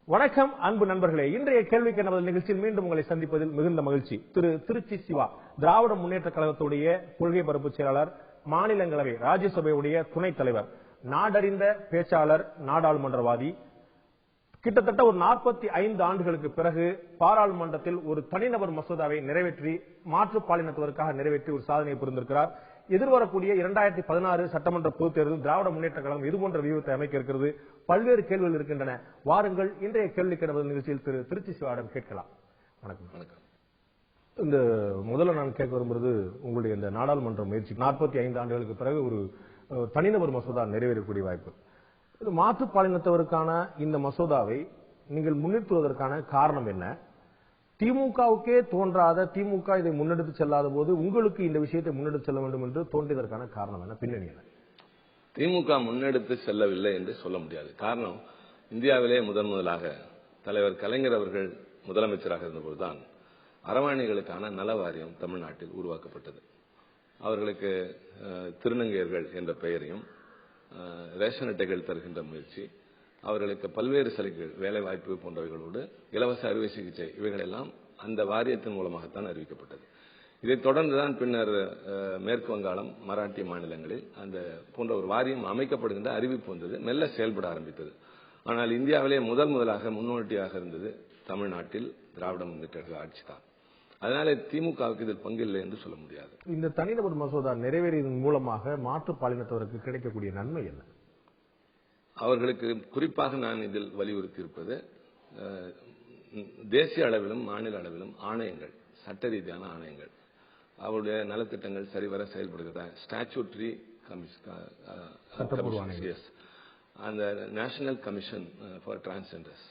வணக்கம் அன்பு நண்பர்களே, இன்றைய கேள்விக்கு நமது நிகழ்ச்சியில் மீண்டும் உங்களை சந்திப்பதில் மிகுந்த மகிழ்ச்சி. திருச்சி சிவா, திராவிட முன்னேற்ற கழகத்துடைய கொள்கை பரப்பு செயலாளர், மாநிலங்களவை ராஜ்யசபையுடைய துணைத் தலைவர், நாடறிந்த பேச்சாளர், நாடாளுமன்றவாதி. கிட்டத்தட்ட ஒரு 45 ஆண்டுகளுக்கு பிறகு பாராளுமன்றத்தில் ஒரு தனிநபர் மசோதாவை நிறைவேற்றி மாற்றுப்பாலினத்தவருக்காக நிறைவேற்றி ஒரு சாதனையை புரிந்திருக்கிறார். எதிர்வரக்கூடிய 2016 சட்டமன்ற பொதுத் தேர்தலில் திராவிட முன்னேற்ற கழகம் இதுபோன்ற வியூகத்தை அமைக்க இருக்கிறது. பல்வேறு கேள்விகள் இருக்கின்றன. வாருங்கள், இன்றைய கேள்வி கிடந்த நிகழ்ச்சியில் திருச்சி சிவாவிடம் கேட்கலாம். வணக்கம். வணக்கம். இந்த முதல்ல நான் கேட்க விரும்புறது, உங்களுடைய இந்த நாடாளுமன்ற முயற்சி 45 ஆண்டுகளுக்கு பிறகு ஒரு தனிநபர் மசோதா நிறைவேறக்கூடிய வாய்ப்பு. மாற்றுப்பாலினத்தவருக்கான இந்த மசோதாவை நீங்கள் முன்னிறுத்துவதற்கான காரணம் என்ன? திமுகவுக்கே தோன்றாத, திமுக இதை முன்னெடுத்து செல்லாத போது உங்களுக்கு இந்த விஷயத்தை முன்னெடுத்து செல்ல வேண்டும் என்று தோன்றியதற்கான காரணம் என்ன? பின்னணி என்ன? திமுக முன்னெடுத்து செல்லவில்லை என்று சொல்ல முடியாது. காரணம், இந்தியாவிலே முதலாக தலைவர் கலைஞர் அவர்கள் முதலமைச்சராக இருந்தபோதுதான் அரவாணிகளுக்கான நல வாரியம் தமிழ்நாட்டில் உருவாக்கப்பட்டது. அவர்களுக்கு திருநங்கையர்கள் என்ற பெயரையும், ரேஷன் அட்டைகள் தருகின்ற முயற்சி, அவர்களுக்கு பல்வேறு சலுகைகள், வேலை வாய்ப்பு போன்றவைகளோடு இலவச அறுவை சிகிச்சை, இவைகள் எல்லாம் அந்த வாரியத்தின் மூலமாகத்தான் அறிவிக்கப்பட்டது. இதைத் தொடர்ந்துதான் பின்னர் மேற்கு வங்காளம், மராட்டிய மாநிலங்களில் அந்த போன்ற ஒரு வாரியம் அமைக்கப்படுகின்ற அறிவிப்பு வந்தது, மெல்ல செயல்பட ஆரம்பித்தது. ஆனால் இந்தியாவிலே முதலாக முன்னோட்டியாக இருந்தது தமிழ்நாட்டில் திராவிட முன்னேற்ற ஆட்சி தான். அதனால திமுகவுக்கு இதில் பங்கில்லை என்று சொல்ல முடியாது. இந்த தனிநபர் மசோதா நிறைவேறியதன் மூலமாக மாற்றுப்பாலினத்தவருக்கு கிடைக்கக்கூடிய நன்மை என்ன? அவர்களுக்கு குறிப்பாக நான் இதில் வலியுறுத்தி இருப்பது, தேசிய அளவிலும் மாநில அளவிலும் ஆணையங்கள், சட்ட ரீதியான ஆணையங்கள், அவருடைய நலத்திட்டங்கள் சரிவர செயல்படுகிறதா, ஸ்டாச்சுட்டரி அந்த நேஷனல் கமிஷன் ஃபார் டிரான்ஸ்ஜெண்டர்ஸ்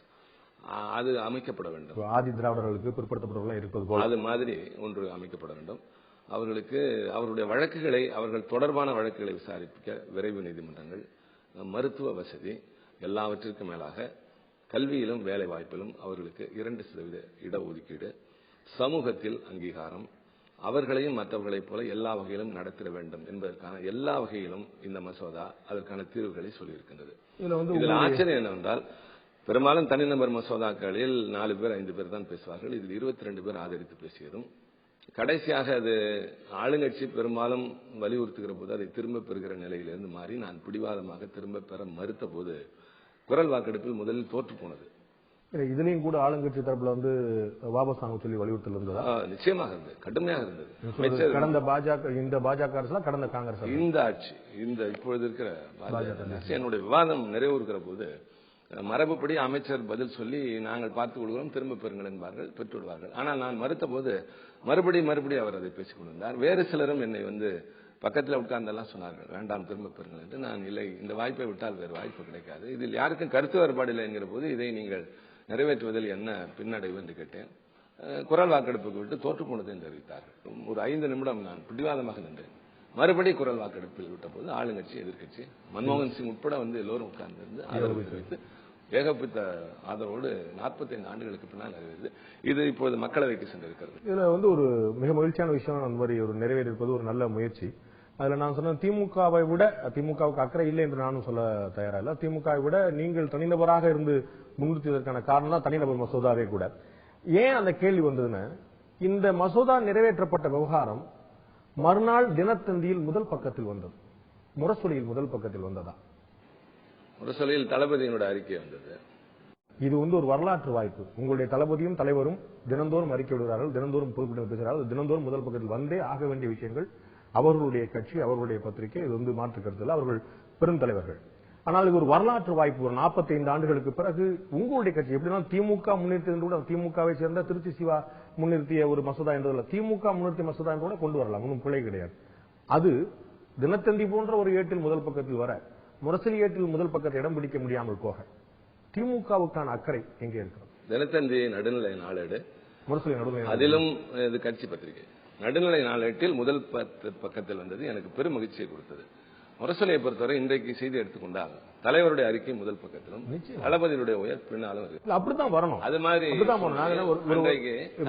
அது அமைக்கப்பட வேண்டும். ஆதி திராவிடர்களுக்கு பிற்படுத்தப்பட்டவர்கள் இருப்பது போல அது மாதிரி ஒன்று அமைக்கப்பட வேண்டும். அவர்களுக்கு அவருடைய வழக்குகளை, அவர்கள் தொடர்பான வழக்குகளை விசாரிக்க விரைவு நீதிமன்றங்கள், மருத்துவ வசதி, எல்லாவற்றிற்கும் மேலாக கல்வியிலும் வேலை வாய்ப்பிலும் அவர்களுக்கு 2% இடஒதுக்கீடு, சமூகத்தில் அங்கீகாரம், அவர்களையும் மற்றவர்களைப் போல எல்லா வகையிலும் நடத்திட வேண்டும் என்பதற்கான எல்லா வகையிலும் இந்த மசோதா அதற்கான தீர்வுகளை சொல்லியிருக்கின்றது. இதில் ஆச்சரியம் என்னவென்றால், பெரும்பாலும் தனிநபர் மசோதாக்களில் 4 பேர் 5 பேர் தான் பேசுவார்கள். இதில் 22 பேர் ஆதரித்து பேசியதும், கடைசியாக அது ஆளுங்கட்சி பெரும்பாலும் வலியுறுத்துகிற போது அதை திரும்ப பெறுகிற நிலையிலிருந்து மாறி நான் பிடிவாதமாக திரும்ப பெற மறுத்த போது குரல் வாக்கெடுப்பில் முதலில் தோற்று போனது. இதுலயும் கூட ஆளுங்கட்சி தரப்புல வாபஸ் வாங்க சொல்லி வலியுறுத்தல் இருந்ததா? நிச்சயமாக இருந்தது, கடுமையாக இருந்தது. கடந்த பாஜக, இந்த பாஜக அரசு, கடந்த காங்கிரஸ், இந்த ஆட்சி, இந்த இப்பொழுது இருக்கிற பாஜக என்னுடைய விவாதம் நிறைவேறுகிற போது மரபுப்படி அமைச்சர் பதில் சொல்லி நாங்கள் பார்த்துக் கொள்கிறோம், திரும்ப பெறுங்கள் என்பார்கள், பெற்றுவிடுவார்கள். ஆனால் நான் மறுத்த போது மறுபடி அவர் அதை பேசிக் கொண்டிருந்தார். வேறு சிலரும் என்னை பக்கத்தில் உட்கார்ந்தெல்லாம் சொன்னார்கள், வேண்டாம் திரும்ப பெறுங்கள் என்று. நான் இல்லை, இந்த வாய்ப்பை விட்டால் வேறு வாய்ப்பு கிடைக்காது, இதில் யாருக்கும் கருத்து வேறுபாடு இல்லை என்கிற போது இதை நீங்கள் நிறைவேற்றுவதில் என்ன பின்னடைவு என்று கேட்டேன். குரல் வாக்கெடுப்புக்கு விட்டு தோற்று போனது என்று அறிவித்தார்கள். ஒரு 5 நிமிடம் நான் பிடிவாதமாக நின்றேன். மறுபடி குரல் வாக்கெடுப்பில் விட்ட போது ஆளுங்கட்சி, எதிர்கட்சி, மன்மோகன் சிங் உட்பட எல்லோரும் உட்கார்ந்திருந்து ஆதரவு தெரிவித்து ஏகப்பித்த ஆதரவோடு 45 ஆண்டுகளுக்கு பின்னால் நிறைவேறுது. இது இப்போது மக்களவைக்கு சென்றிருக்கிறது. இதுல ஒரு மிக மகிழ்ச்சியான விஷயம், அந்த மாதிரி ஒரு நிறைவேறியிருப்பது ஒரு நல்ல முயற்சி. அதுல நான் சொன்ன திமுகவை விட, திமுகவுக்கு அக்கறை இல்லை என்று நானும் சொல்ல தயாரா இல்ல, திமுகவை விட நீங்கள் தனிநபராக இருந்து முன்னிறுத்தியதற்கான காரணம் தான் தனிநபர் மசோதாவே கூட. ஏன் அந்த கேள்வி வந்ததுன்னு, இந்த மசோதா நிறைவேற்றப்பட்ட விவகாரம் மறுநாள் தினத்தந்தியில் முதல் பக்கத்தில் வந்தது, முரசொலியில் முதல் பக்கத்தில் வந்ததா? முரசொலியில் தளபதியினுடைய அறிக்கை வந்தது. இது ஒரு வரலாற்று வாய்ப்பு. உங்களுடைய தளபதியும் தலைவரும் தினந்தோறும் அறிக்கை விடுகிறார்கள், தினந்தோறும் பொதுக்கூட்டம் பேசுகிறார்கள், தினந்தோறும் முதல் பக்கத்தில் வந்தே ஆக வேண்டிய விஷயங்கள். அவர்களுடைய கட்சி, அவர்களுடைய பத்திரிகை, இது மாற்று கருத்தில் அவர்கள் பெருந்தலைவர்கள். ஆனால் இது ஒரு வரலாற்று வாய்ப்பு. ஒரு 45 ஆண்டுகளுக்கு பிறகு உங்களுடைய கட்சி, எப்படின்னா திமுக முன்னிறுத்தியது கூட, திமுகவை சேர்ந்த திருச்சி சிவா முன்னிறுத்திய ஒரு மசோதா என்றதில்லை, திமுக முன்னிறுத்திய மசோதா என்று கூட கொண்டு வரலாம், ஒன்றும் பிழை கிடையாது. அது தினத்தந்தி போன்ற ஒரு ஏட்டில் முதல் பக்கத்தில் வர, முரசொலி ஏட்டில் முதல் பக்கத்தை இடம் பிடிக்க முடியாமல் போக, திமுகவுக்கான அக்கறை எங்கே இருக்கிறது? தினத்தந்தி நடுநிலை நாளேடு, முரசொலி நடுநிலை, அதிலும் இது கட்சி பத்திரிகை. நடுநிலை நாளேட்டில் முதல் பக்கத்தில் வந்தது எனக்கு பெரும் மகிழ்ச்சியை கொடுத்தது. முரசொலியை பொறுத்தவரை இன்றைக்கு செய்தி எடுத்துக்கொண்டால் தலைவருடைய அறிக்கை முதல் பக்கத்திலும், தளபதியினுடைய உயர் பின்னாலும் அப்படித்தான் வரணும். அது மாதிரி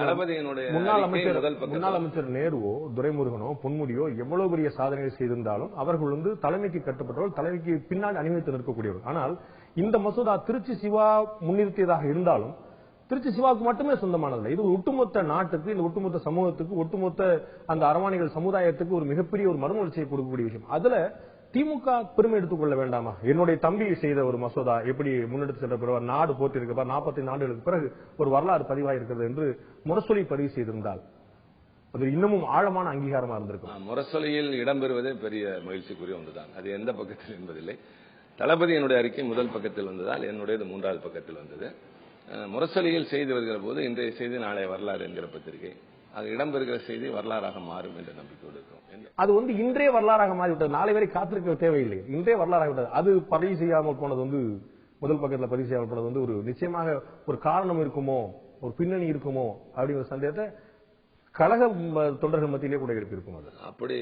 தளபதியினுடைய முன்னாள் அமைச்சர் நேருவோ, துரைமுருகனோ, பொன்முடியோ எவ்வளவு பெரிய சாதனைகள் செய்திருந்தாலும் அவர்கள் தலைமைக்கு கட்டுப்பட்டவர்கள், தலைமைக்கு பின்னால் அணிவித்து நிற்கக்கூடியவர்கள். ஆனால் இந்த மசோதா திருச்சி சிவா முன்னிறுத்தியதாக இருந்தாலும் திருச்சி சிவாவுக்கு மட்டுமே சொந்தமானதில்லை. இது ஒட்டுமொத்த நாட்டுக்கு, இந்த ஒட்டுமொத்த சமூகத்துக்கு, ஒட்டுமொத்த அந்த அரவாணிகள் சமுதாயத்துக்கு ஒரு மிகப்பெரிய ஒரு மறுமலர்ச்சியை கொடுக்கக்கூடிய விஷயம். அதுல திமுக பெருமை எடுத்துக் கொள்ள வேண்டாமா? என்னுடைய தம்பி செய்த ஒரு மசோதா எப்படி முன்னெடுத்து சென்ற பிறகு நாடு போட்டிருக்க 45 ஆண்டுகளுக்கு பிறகு ஒரு வரலாறு பதிவாயிருக்கிறது என்று முரசொலி பதிவு செய்திருந்தால் அது இன்னமும் ஆழமான அங்கீகாரமா இருந்திருக்கும். முரசொலியில் இடம்பெறுவதே பெரிய மகிழ்ச்சிக்குரிய ஒன்றுதான். அது எந்த பக்கத்தில் என்பதில்லை. தளபதி என்னுடைய அறிக்கை முதல் பக்கத்தில் வந்ததால் என்னுடையது 3வது பக்கத்தில் வந்தது. முரசொலியில் செய்தி வருகிற போது இன்றைய செய்தி நாளைய வரலாறு என்கிற பத்திரிகை, அது இடம்பெறுகிற செய்தி வரலாறாக மாறும் என்ற நம்பிக்கையோடு இருக்கும். அது இன்றைய வரலாறாக மாறிவிட்டது. நாளை வரை காத்திருக்க தேவையில்லை. இன்றைய வரலாறாகிவிட்டது. அது பதிவு செய்யாமல் போனது முதல் பக்கத்தில் பதிவு செய்யாமல் போனது ஒரு நிச்சயமாக ஒரு காரணம் இருக்குமோ, ஒரு பின்னணி இருக்குமோ அப்படிங்கிற சந்தேகத்தை கழக தொண்டர்கள் மத்தியிலே கூட எழுப்பியிருக்கும். அது அப்படி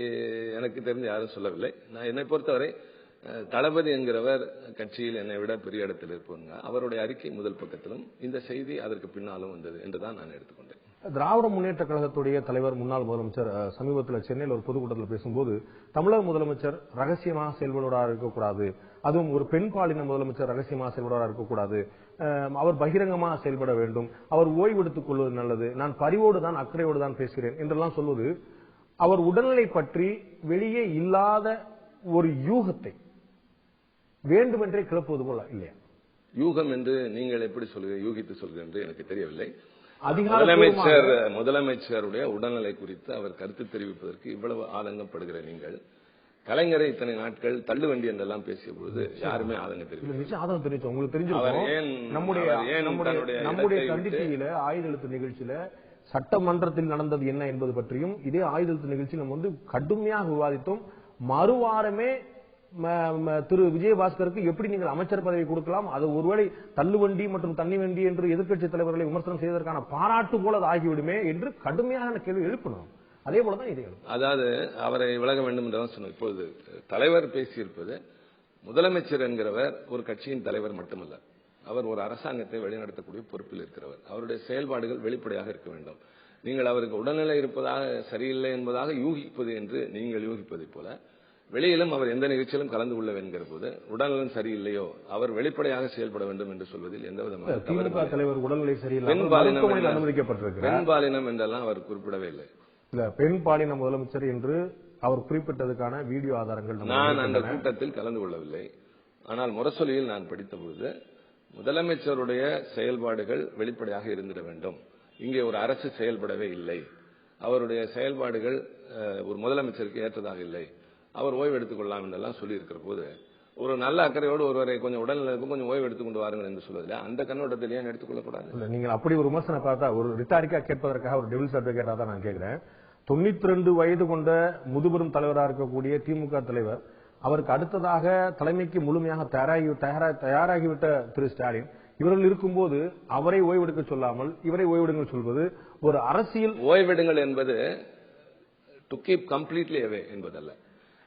எனக்கு தெரிஞ்சு யாரும் சொல்லவில்லை. நான் என்னை பொறுத்தவரை தளபதி என்கிறவர் கட்சியில் என்னை விட பெரிய இடத்தில் இருப்பவங்க. அவருடைய அறிக்கை முதல் பக்கத்திலும் இந்த செய்தி அதற்கு பின்னாலும் வந்தது என்றுதான் நான் எடுத்துக்கொண்டேன். திராவிட முன்னேற்ற கழகத்துடைய தலைவர் முன்னாள் முதலமைச்சர் சமீபத்தில் சென்னையில் ஒரு பொதுக்கூட்டத்தில் பேசும்போது தமிழக முதலமைச்சர் ரகசியமாக செயல்படுவதாக இருக்கக்கூடாது, அதுவும் ஒரு பெண் பாலின முதலமைச்சர் ரகசியமாக செயல்படுவதாக இருக்கக்கூடாது, அவர் பகிரங்கமாக செயல்பட வேண்டும், அவர் ஓய்வெடுத்துக் கொள்வது நல்லது, நான் பரிவோடு தான் அக்கறையோடு தான் பேசுகிறேன் என்றெல்லாம் சொல்வது அவர் உடல்நிலை பற்றி வெளியே இல்லாத ஒரு யூகத்தை வேண்டுமென்றே கிளப்புவது போல இல்லையா? யூகம் என்று நீங்கள் எப்படி சொல்கிறீர்கள், யூகித்து சொல்கிறீர்கள் என்று எனக்கு தெரியவில்லை. முதலமைச்சருடைய உடல்நிலை குறித்து அவர் கருத்து தெரிவிப்பதற்கு இவ்வளவு ஆதங்கப்படுகிற நீங்கள் கலைஞரை இத்தனை நாட்கள் தள்ளுவண்டி என்றெல்லாம் பேசிய பொழுது யாருமே ஆதங்கம் தெரிவிக்கும். உங்களுக்கு தெரிஞ்சிருக்கும். நம்முடைய கண்டிப்பியில ஆயுத எழுத்து நிகழ்ச்சியில சட்டமன்றத்தில் நடந்தது என்ன என்பது பற்றியும் இதே ஆயுத எழுத்து நிகழ்ச்சியில் நம்ம கடுமையாக விவாதித்தோம். மறுவாரமே திரு விஜயபாஸ்கருக்கு எப்படி நீங்கள் அமைச்சர் பதவி கொடுக்கலாம், அது ஒருவேளை தள்ளுவண்டி மற்றும் தண்ணி வண்டி என்று எதிர்க்கட்சி தலைவர்களை விமர்சனம் செய்வதற்கான பாராட்டு போல அது ஆகிவிடுமே என்று கடுமையான கேள்வி எழுப்பணும். அதே போலதான் இதை அதாவது அவரை விலக வேண்டும் என்றுதான் சொன்னோம். இப்பொழுது தலைவர் பேசியிருப்பது முதலமைச்சர் என்கிறவர் ஒரு கட்சியின் தலைவர் மட்டுமல்ல, அவர் ஒரு அரசாங்கத்தை வழிநடத்தக்கூடிய பொறுப்பில் இருக்கிறவர். அவருடைய செயல்பாடுகள் வெளிப்படையாக இருக்க வேண்டும். நீங்கள் அவருக்கு உடல்நிலை இருப்பதாக சரியில்லை என்பதாக யூகிப்பது என்று நீங்கள் யூகிப்பதை போல வெளியிலும் அவர் எந்த நிகழ்ச்சியிலும் கலந்து கொள்ள என்கிற போது உடல்நலம் சரியில்லையோ அவர் வெளிப்படையாக செயல்பட வேண்டும் என்று சொல்வதில் எந்த விதமான தலைவர் உடல்நிலை சரியில்லை, பெண் பாலினம் என்றெல்லாம் அவர் குறிப்பிடவே இல்லை. பெண் பாலின முதலமைச்சர் என்று அவர் குறிப்பிட்டதுக்கான வீடியோ ஆதாரங்கள் நான் அந்த கூட்டத்தில் கலந்து கொள்ளவில்லை. ஆனால் முரசொலியில் நான் படித்த பொழுது முதலமைச்சருடைய செயல்பாடுகள் வெளிப்படையாக இருந்திட வேண்டும். இங்கே ஒரு அரசு செயல்படவே இல்லை, அவருடைய செயல்பாடுகள் ஒரு முதலமைச்சருக்கு ஏற்றதாக இல்லை, அவர் ஓய்வு எடுத்துக் கொள்ளலாம் என்றெல்லாம் சொல்லி இருக்கிற போது ஒரு நல்ல அக்கறையோடு ஒருவரை கொஞ்சம் உடல்நலக்கும் கொஞ்சம் ஓய்வு எடுத்துக் கொண்டு வாருங்கள் என்று சொல்வதில்லை. அந்த கண்ணோட்டத்தில் ஏன் எடுத்துக்கொள்ளக்கூடாது? நீங்கள் அப்படி ஒரு விமர்சனம் பார்த்தா ஒரு ரிட்டாரிக்கா கேட்பதற்காக ஒரு டெவில்ஸ் அட்வொகேட்டா தான் நான் கேட்கிறேன். 92 வயது கொண்ட முதுபெரும் தலைவராக இருக்கக்கூடிய திமுக தலைவர், அவருக்கு அடுத்ததாக தலைமைக்கு முழுமையாக தயாராகிவிட்ட திரு ஸ்டாலின், இவர்கள் இருக்கும்போது அவரை ஓய்வெடுக்க சொல்லாமல் இவரை ஓய்வெடுங்கள் சொல்வது ஒரு அரசியல். ஓய்வெடுங்கள் என்பது டு கீப் கம்ப்ளீட்லி அவே என்பதல்ல,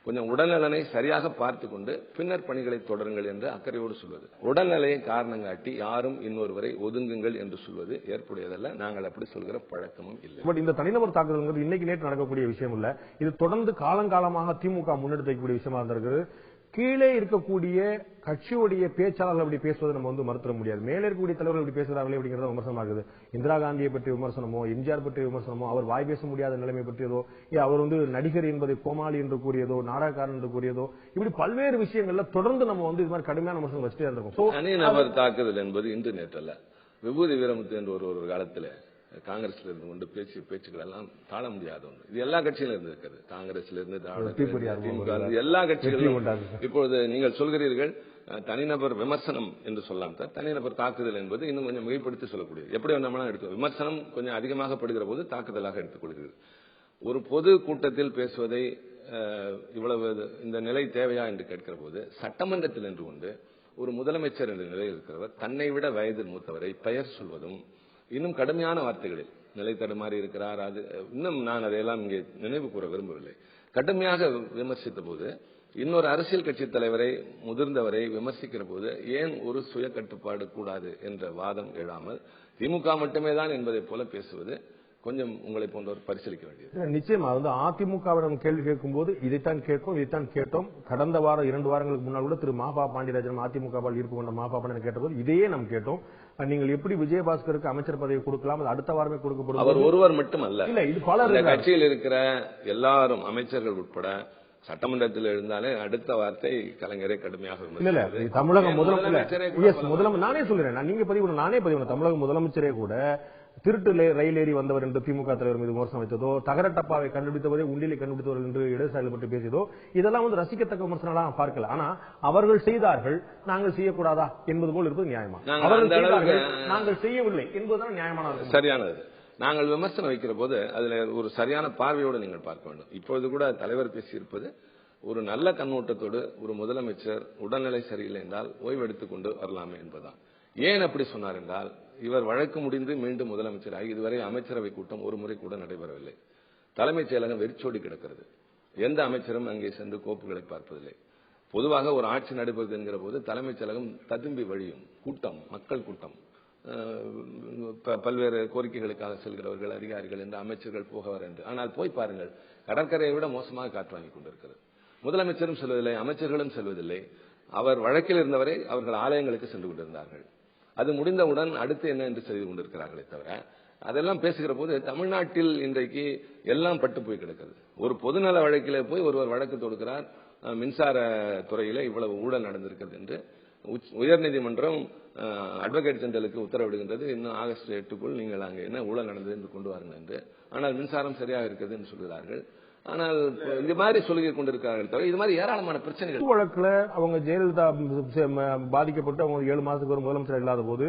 கொஞ்சம் உடல்நலனை சரியாக பார்த்துக் கொண்டு பின்னர் பணிகளை தொடருங்கள் என்று அக்கறையோடு சொல்வது. உடல்நிலையை காரணம் காட்டி யாரும் இன்னொருவரை ஒதுங்குங்கள் என்று சொல்வது ஏற்புடையதல்ல. நாங்கள் அப்படி சொல்கிற பழக்கமும் இல்லை. பட் இந்த தனிநபர் தாக்குதல் இன்னைக்கு நேற்று நடக்கக்கூடிய விஷயம் இல்ல, இது தொடர்ந்து காலங்காலமாக திமுக முன்னெடுக்கக்கூடிய விஷயமா இருந்திருக்கு. கீழே இருக்கக்கூடிய கட்சியுடைய பேச்சாளர்கள் அப்படி பேசுவதை நம்ம மறுத்துட முடியாது. மேலே இருக்கக்கூடிய தலைவர்கள் இப்படி பேசுறாங்களே அப்படிங்கறத விமர்சனமா இருக்குது. இந்திரா காந்தியை பற்றி விமர்சனமோ, எம்ஜிஆர் பற்றி விமர்சனமோ, அவர் வாய் பேச முடியாத நிலைமை பற்றியதோ, அவர் நடிகர் என்பதை கோமாளி என்று கூறியதோ, நாடகக்காரன் என்று கூறியதோ, இப்படி பல்வேறு விஷயங்கள்ல தொடர்ந்து நம்ம இது மாதிரி கடுமையான விமர்சனம் வச்சுட்டே இருந்திருக்கோம். தனிநபர் தாக்குதல் என்பது இன்று நேற்றல்ல. விபூதி வீரமுத்து என்று ஒரு காலத்துல காங்கிரஸ்ல இருந்து கொண்டு பேச்சுக்கள் எல்லாம் தாழ முடியாத ஒன்று. இது எல்லா கட்சியிலும் இருந்திருக்கிறது. காங்கிரஸ்ல இருந்து திமுக எல்லா கட்சிகளும். இப்பொழுது நீங்கள் சொல்கிறீர்கள் தனிநபர் விமர்சனம் என்று சொல்லலாம் சார். தனிநபர் தாக்குதல் என்பது இன்னும் கொஞ்சம் மிகைப்படுத்தி சொல்லக்கூடியது. எப்படி நம்மளாம் எடுத்துக்கோ, விமர்சனம் கொஞ்சம் அதிகமாக படுகிற போது தாக்குதலாக எடுத்துக்கொள்கிறது. ஒரு பொது கூட்டத்தில் பேசுவதை இவ்வளவு இந்த நிலை தேவையா என்று கேட்கிற போது சட்டமன்றத்தில் நின்று கொண்டு ஒரு முதலமைச்சர் என்ற நிலையில் இருக்கிறவர் தன்னை விட வயதில் மூத்தவரை பெயர் சொல்வதும் இன்னும் கடுமையான வார்த்தைகளில் நிலை தடுமாறி இருக்கிறார். அது இன்னும் நான் அதையெல்லாம் இங்கே நினைவு கூற விரும்பவில்லை. கடுமையாக விமர்சித்த போது இன்னொரு அரசியல் கட்சி தலைவரை முதிர்ந்தவரை விமர்சிக்கிற போது ஏன் ஒரு சுய கட்டுப்பாடு கூடாது என்ற வாதம் எழாமல் திமுக மட்டுமே தான் என்பதை போல பேசுவது கொஞ்சம் உங்களை போன்றவர் பரிசீலிக்க வேண்டியது. நிச்சயமா அதிமுகவிடம் கேள்வி கேட்கும் போது இதைத்தான் கேட்டோம். கடந்த வாரம் 2 வாரங்களுக்கு முன்னால் கூட திரு மாபா பாண்டியராஜன் அதிமுகவால் ஈர்ப்பு கொண்ட மாபா பாண்டியன் கேட்டபோது இதையே நாம் கேட்டோம். நீங்கள் எப்படி விஜயபாஸ்கருக்கு அமைச்சர் பதவி கொடுக்கலாம், அது அடுத்த வாரமே கொடுக்கப்படும். அவர் ஒருவர் மட்டுமல்ல, இல்ல இது பல கட்சியில் இருக்கிற எல்லாரும் அமைச்சர்கள் உட்பட சட்டமன்றத்தில் இருந்தாலே அடுத்த வார்த்தை கலைஞரை கடுமையாக தமிழக முதலமைச்சர் நானே சொல்றேன், நானே பதிவு தமிழக முதலமைச்சரே கூட திருட்டு ரயில் ஏறி வந்தவர் என்று திமுக தலைவர் மீது விமர்சனம் வைத்ததோ, தகர டப்பாவை கண்டுபிடித்தவரே உண்டிலை கண்டுபிடித்தவர் என்று இடதுசாரிகள் பற்றி பேசியதோ, இதெல்லாம் ரசிக்கத்தக்க விமர்சனங்களா பார்க்கல. ஆனா அவர்கள் செய்தார்கள், நாங்கள் செய்யக்கூடாதா என்பது போல் இருப்பது நியாயமா? அவர்கள் நாங்கள் செய்யவில்லை என்பதுதான் நியாயமான சரியானது. நாங்கள் விமர்சனம் வைக்கிற போது அதுல ஒரு சரியான பார்வையோடு நீங்கள் பார்க்க வேண்டும். இப்பொழுது கூட தலைவர் பேசியிருப்பது ஒரு நல்ல கண்ணோட்டத்தோடு, ஒரு முதலமைச்சர் உடல்நிலை சரியில்லை என்றால் ஓய்வெடுத்துக் கொண்டு வரலாமே என்பதுதான். ஏன் அப்படி சொன்னார் என்றால், இவர் வழக்கு முடிந்து மீண்டும் முதலமைச்சராகி இதுவரை அமைச்சரவை கூட்டம் ஒரு முறை கூட நடைபெறவில்லை. தலைமைச் செயலகம் வெறிச்சோடி கிடக்கிறது. எந்த அமைச்சரும் அங்கே சென்று கோப்புகளை பார்ப்பதில்லை. பொதுவாக ஒரு ஆட்சி நடைபெறுது என்கிற போது தலைமைச் செயலகம் ததும்பி வழியும் கூட்டம், மக்கள் கூட்டம், பல்வேறு கோரிக்கைகளுக்காக செல்கிறவர்கள், அதிகாரிகள் என்று அமைச்சர்கள் போக வர என்று. ஆனால் போய் பாருங்கள், கடற்கரையை விட மோசமாக காற்று வாங்கிக் கொண்டிருக்கிறது. முதலமைச்சரும் செல்வதில்லை, அமைச்சர்களும் செல்வதில்லை. அவர் வழக்கில் இருந்தவரை அவர்கள் ஆலயங்களுக்கு சென்று கொண்டிருந்தார்கள். அது முடிந்தவுடன் அடுத்து என்ன என்று செய்து கொண்டிருக்கிறார்களே தவிர, அதெல்லாம் பேசுகிற போது தமிழ்நாட்டில் இன்றைக்கு எல்லாம் பட்டு போய் கிடக்கிறது. ஒரு பொதுநல வழக்கிலே போய் ஒருவர் வழக்கு தொடுக்கிறார், மின்சார துறையில இவ்வளவு ஊழல் நடந்திருக்கிறது என்று. உயர்நீதிமன்றம் அட்வொகேட் ஜெனரலுக்கு உத்தரவிடுகின்றது, இன்னும் ஆகஸ்ட் 8க்குள் நீங்கள் அங்கே என்ன ஊழல் நடந்தது என்று கொண்டு வாருங்கள் என்று. ஆனால் மின்சாரம் சரியாக இருக்கிறது என்று சொல்கிறார்கள். ஆனால் இந்த மாதிரி சொல்லி கொண்டிருக்கிறார்கள் தவிர இது மாதிரி ஏராளமான பிரச்சனைகள். வழக்குல அவங்க ஜெயலலிதா பாதிக்கப்பட்டு அவங்க 7 மாசத்துக்கு ஒரு முதலமைச்சர் இல்லாத போது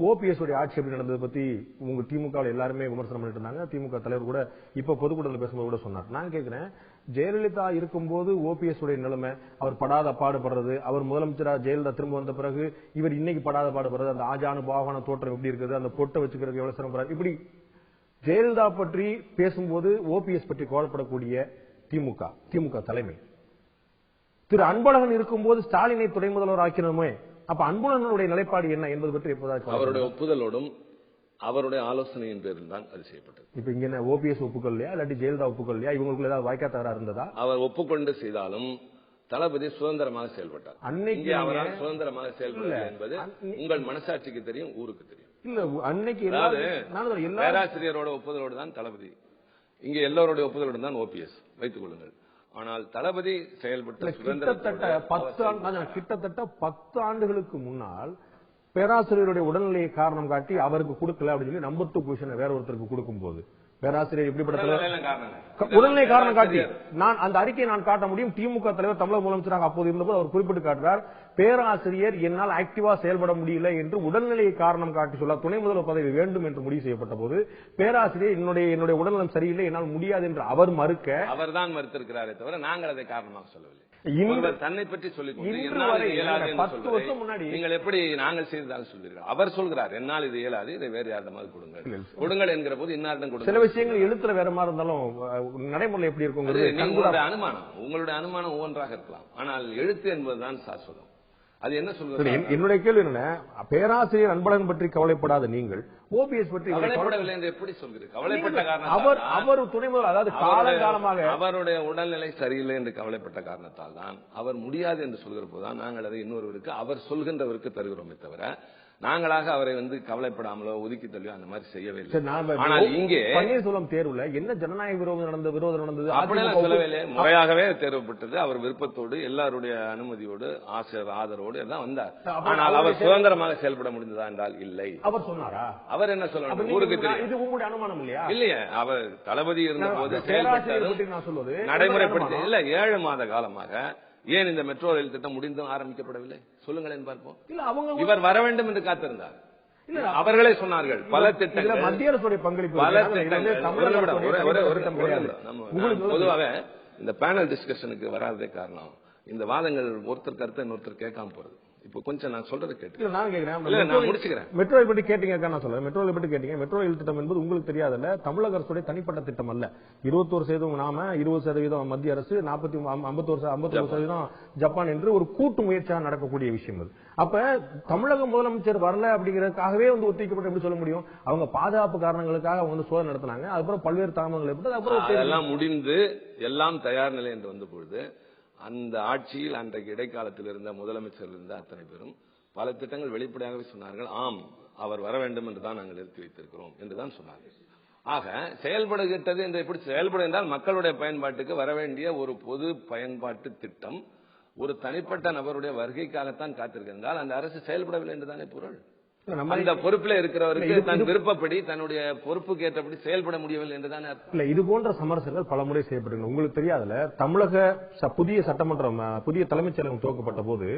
ஓபிஎஸ் உடைய ஆட்சி எப்படி நடந்தது பத்தி உங்க திமுக எல்லாருமே விமர்சனம் பண்ணிட்டு இருந்தாங்க. திமுக தலைவர் கூட இப்ப பொதுக்கூட்டத்தில் பேசும்போது கூட சொன்னார். நான் கேட்கிறேன், ஜெயலலிதா இருக்கும்போது ஓபிஎஸ் உடைய நிலைமை, அவர் படாத பாடுபடுறது, அவர் முதலமைச்சரா ஜெயலலிதா திரும்ப வந்த பிறகு இவர் இன்னைக்கு படாத பாடுபடுறது, அந்த ஆஜானு பாவான தோற்றம் எப்படி இருக்குது, அந்த பொட்டை வச்சுக்கிறது எவ்வளவு சிரமப்படுறாரு, இப்படி ஜெயலலிதா பற்றி பேசும்போது ஓபிஎஸ் பற்றி கோவப்படக்கூடிய திமுக தலைமை, திரு அன்பழகன் இருக்கும்போது ஸ்டாலினை துணை முதல்வர் ஆக்கினோமே, அப்ப அன்பழகனுடைய நிலைப்பாடு என்ன என்பது பற்றி எப்போதாவது அவருடைய ஒப்புதலோடும் அவருடைய ஆலோசனையின் பேரில் தான் அது செய்யப்பட்டது. இப்ப இங்க ஓபிஎஸ் ஒப்புக்கொள்ளையா இல்லாட்டி ஜெயலலிதா ஒப்புக்கொள்ளையா, இவங்களுக்கு ஏதாவது வாய்க்கா தகராறு இருந்ததா? அவர் ஒப்புக்கொண்டு செய்தாலும் தளபதி சுதந்திரமாக செயல்பட்டார். அன்னைக்கு அவரால் சுதந்திரமாக செயல்படவில்லை என்பது உங்கள் மனசாட்சிக்கு தெரியும், ஊருக்கு தெரியும். இல்ல அன்னைக்கு பேராசிரியரோட ஒப்புதலோடு தான் தளபதி, இங்க எல்லோருடைய ஒப்புதலோடு தான் ஓபிஎஸ் வைத்துக் கொள்ளுங்கள். ஆனால் தளபதி செயல்பட்ட கிட்டத்தட்ட 10 ஆண்டுகளுக்கு முன்னால் பேராசிரியருடைய உடல்நிலையை காரணம் காட்டி அவருக்கு கொடுக்கல அப்படின்னு சொல்லி நம்பர் 2 பொசிஷனை வேற ஒருத்தருக்கு கொடுக்கும் போது பேராசிரியர் எப்படிப்பட்ட உடல்நிலை காரணம் காட்டி நான் அந்த அறிக்கையை நான் காட்ட முடியும். திமுக தலைவர் தமிழக முதலமைச்சராக அப்போது இருந்தபோது அவர் குறிப்பிட்டு காட்டுறார், பேராசிரியர் என்னால் ஆக்டிவா செயல்பட முடியல என்று உடல்நிலையை காரணம் காட்டி சொல்ல துணை முதல்வர் பதவி வேண்டும் என்று முடிவு செய்யப்பட்ட போது பேராசிரியர் என்னுடைய உடல்நலம் சரியில்லை, என்னால் முடியாது என்று அவர் மறுக்க, அவர் தான் மறுத்திருக்கிறாரே தவிர நாங்கள் அதை காரணமாக சொல்லவில்லை. தன்னை பற்றி சொல்லிக் 10 வருஷம் முன்னாடி நீங்கள் எப்படி நாங்கள் செய்ததாக சொல்வீர்கள்? அவர் சொல்கிறார், என்னால் இது இயலாது, இதை வேறு யாரிடமாவது கொடுங்கள் என்கிற போது இன்னாரிடம் கொடுங்க. சில விஷயங்கள் எழுத்துல வேற மாதிரி இருந்தாலும் நடைமுறை எப்படி இருக்கும்? உங்களுடைய அனுமானம் ஒவ்வொன்றாக இருக்கலாம், ஆனால் எழுத்து என்பதுதான் சாஸ்வதம். அது என்ன சொல்றது? என்னுடைய கேள்வி என்ன, பேராசிரியர் அன்பழகன் பற்றி கவலைப்படாத நீங்கள் ஓபிஎஸ் பற்றி கவலைப்படவில்லை என்று எப்படி சொல்கிறீர்கள்? கவலைப்பட்ட காரணம் அவர் துணை முதல்வர், அதாவது காலகாலமாக அவருடைய உடல்நிலை சரியில்லை என்று கவலைப்பட்ட காரணத்தால் தான் அவர் முடியாது என்று சொல்கிற போதுதான் நாங்கள் அதை இன்னொருவருக்கு, அவர் சொல்கின்றவருக்கு தருகிறோமே தவிர நாங்களாக அவரை கவலைப்படாமலோ ஒதுக்கி தள்ளியோ அந்த மாதிரி செய்யவே இல்லை. ஆனால் இங்கே பன்னீர்செல்வம் தேர்வுல என்ன ஜனநாயக விரோதம் நடந்தது? அப்படியெல்லாம் சொல்லவே, முறையாகவே தேர்வுப்பட்டது. அவர் விருப்பத்தோடு, எல்லாருடைய அனுமதியோடு, ஆதரவோடு எல்லாம் வந்தார். ஆனால் அவர் சுதந்திரமாக செயல்பட முடிந்ததா என்றால் இல்லை. அவர் சொன்னாரா? அவர் என்ன சொல்லணும்? ஊருக்கு தெரியும். இது உங்களுடைய அனுமானம் இல்லையா? இல்லையே, அவர் தளபதி இருந்த போது செயல்பட்டது நடைமுறைப்படுத்தி இல்ல. 7 மாத காலமாக ஏன் இந்த மெட்ரோ ரயில் திட்டம் முடிந்தும் ஆரம்பிக்கப்படவில்லை? சொல்லுங்களேன் பார்ப்போம். இவர் வர வேண்டும் என்று காத்திருந்தார். அவர்களே சொன்னார்கள் பல திட்டங்கள், மத்திய அரசுடைய பங்களிப்பு, பல திட்டங்கள். பொதுவாக இந்த பேனல் டிஸ்கஷனுக்கு வராதே காரணம், இந்த வாதங்கள் ஒருத்தர் கருத்தை இன்னொருத்தர் கேட்காம போறது. இப்போ கொஞ்சம் நான் சொல்றது கேட்டு நான் கேட்கிறேன், நான் முடிச்சுக்கிறேன். மெட்ரோவை பற்றி கேட்டீங்க, நான் சொல்றேன். மெட்ரோவை பற்றி கேட்டீங்க. மெட்ரோ ரயில் திட்டம் என்பது உங்களுக்கு தெரியாதல்ல, தமிழக அரசுடைய தனிப்பட்ட திட்டம் அல்ல. 21% நாம, 20% மத்திய அரசு, 51% ஜப்பான் என்று ஒரு கூட்டு முயற்சியாக நடக்கக்கூடிய விஷயம் அது. அப்ப தமிழக முதலமைச்சர் வரல அப்படிங்கறதுக்காகவே வந்து ஒத்திக்கப்பட்டு எப்படி சொல்ல முடியும்? அவங்க பாதுகாப்பு காரணங்களுக்காக அவங்க சோதனை நடத்தினாங்க. அதுக்கப்புறம் பல்வேறு தாமதங்கள் ஏற்பட்டு அதெல்லாம் முடிந்து எல்லாம் தயார் நிலை என்று வந்த பொழுது அந்த ஆட்சியில் அன்றைக்கு இடைக்காலத்தில் இருந்த முதலமைச்சர் இருந்த அத்தனை பேரும் பல திட்டங்கள் வெளிப்படையாகவே சொன்னார்கள். ஆம், அவர் வர வேண்டும் என்றுதான் நாங்கள் நிறுத்தி வைத்திருக்கிறோம் என்றுதான் சொன்னார்கள். ஆக செயல்படுகின்றது என்று எப்படி செயல்படும் என்றால் மக்களுடைய பயன்பாட்டுக்கு வர வேண்டிய ஒரு பொது பயன்பாட்டு திட்டம் ஒரு தனிப்பட்ட நபருடைய வருகைக்காகத்தான் காத்திருக்கின்றால் அந்த அரசு செயல்படவில்லை என்றுதானே பொருள். அந்த பொறுப்பில் இருக்கிறவருக்கு தன் விருப்பப்படி தன்னுடைய பொறுப்புக்கு ஏற்றபடி செயல்பட முடியவில்லை என்றுதான் இல்ல. இது போன்ற சமரசங்கள் பல முறை செய்யப்பட்டு உங்களுக்கு தெரியாதுல. தமிழக புதிய சட்டமன்றம், புதிய தலைமைச் செயலகம் துவக்கப்பட்ட போது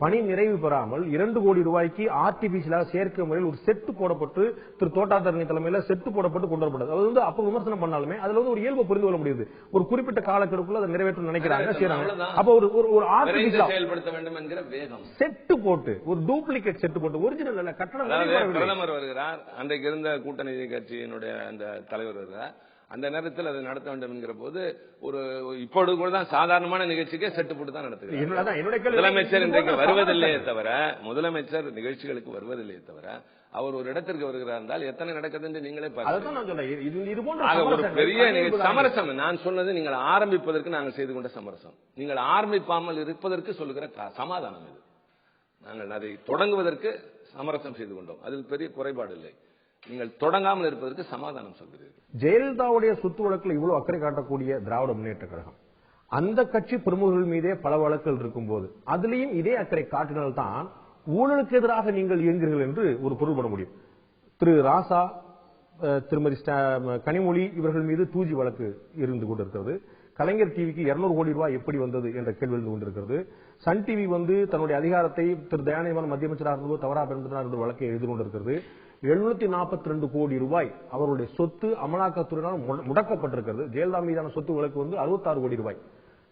பணி நிறைவு பெறாமல் 2 கோடி ரூபாய்க்கு ஆர்டிபிஷியலாக செயற்கை முறையில் ஒரு செட்டு போடப்பட்டு திரு தோட்டாதரணி தலைமையில செட்டு போடப்பட்டு கொண்டு வரப்பட்டது. அது வந்து அப்ப விமர்சனம் பண்ணாலுமே அதுல வந்து ஒரு இயல்பு புரிந்து கொள்ள முடியுது. ஒரு குறிப்பிட்ட காலக்கெடுக்குள்ள அதை நிறைவேற்ற நினைக்கிறாங்க, செய்யறாங்க. அப்ப ஒரு ஆர்டிபிஷியல் செயல்படுத்த வேண்டும் என்கிற வேகம் செட்டு போட்டு ஒரு டூப்ளிகேட் செட்டு போட்டு ஒரிஜினல் இல்ல கட்டணம். பிரதமர் வருகிறார், அன்றைக்கு இருந்த கூட்டணி கட்சியினுடைய அந்த தலைவர் வருகிறார். அந்த நேரத்தில் அதை நடத்த வேண்டும் என்கிற போது ஒரு இப்பொழுது கூட தான் சாதாரணமான நிகழ்ச்சிக்கே செட்டு போட்டு தான் நடத்துகிறார். முதலமைச்சர் இன்றைக்கு வருவதில்லையே தவிர, முதலமைச்சர் நிகழ்ச்சிகளுக்கு வருவதில்லையே தவிர அவர் ஒரு இடத்திற்கு வருகிறார் என்றால் எத்தனை நடக்குது என்று நீங்களே பாருங்கள். ஒரு பெரிய சமரசம். நான் சொன்னது நீங்கள் ஆரம்பிப்பதற்கு நாங்கள் செய்து கொண்ட சமரசம். நீங்கள் ஆரம்பிப்பாமல் இருப்பதற்கு சொல்லுகிற சமாதானம் இது. நாங்கள் அதை தொடங்குவதற்கு சமரசம் செய்து கொண்டோம். அதில் பெரிய குறைபாடு இல்லை. நீங்கள் தொடங்காமல் இருப்பதற்கு சமாதானம் சொல்கிறீர்கள். ஜெயலலிதாவுடைய சொத்து வழக்கில் இவ்வளவு அக்கறை காட்டக்கூடிய திராவிட முன்னேற்ற கழகம் அந்த கட்சி பிரமுகர்கள் மீதே பல வழக்குகள் இருக்கும் போது அதிலையும் இதே அக்கறை காட்டினால்தான் ஊழலுக்கு எதிராக நீங்கள் இயங்குகிறீர்கள் என்று ஒரு பொருள்பட முடியும். திரு ராசா, திருமதி கனிமொழி இவர்கள் மீது 2G வழக்கு இருந்து கொண்டிருக்கிறது. கலைஞர் டிவிக்கு 200 கோடி ரூபாய் எப்படி வந்தது என்ற கேள்வி இருந்து கொண்டிருக்கிறது. சன் டிவி வந்து தன்னுடைய அதிகாரத்தை திரு தயாநிதிமாறன் மத்திய அமைச்சராக இருந்தபோது தவறாக பயன்படுத்தினார் என்ற வழக்கை எழுதி கொண்டிருக்கிறது. 742 கோடி ரூபாய் அவருடைய சொத்து அமலாக்கத்துறையினால் முடக்கப்பட்டிருக்கிறது. ஜெயலலிதா மீதான சொத்து வழக்கு வந்து 66 கோடி ரூபாய்.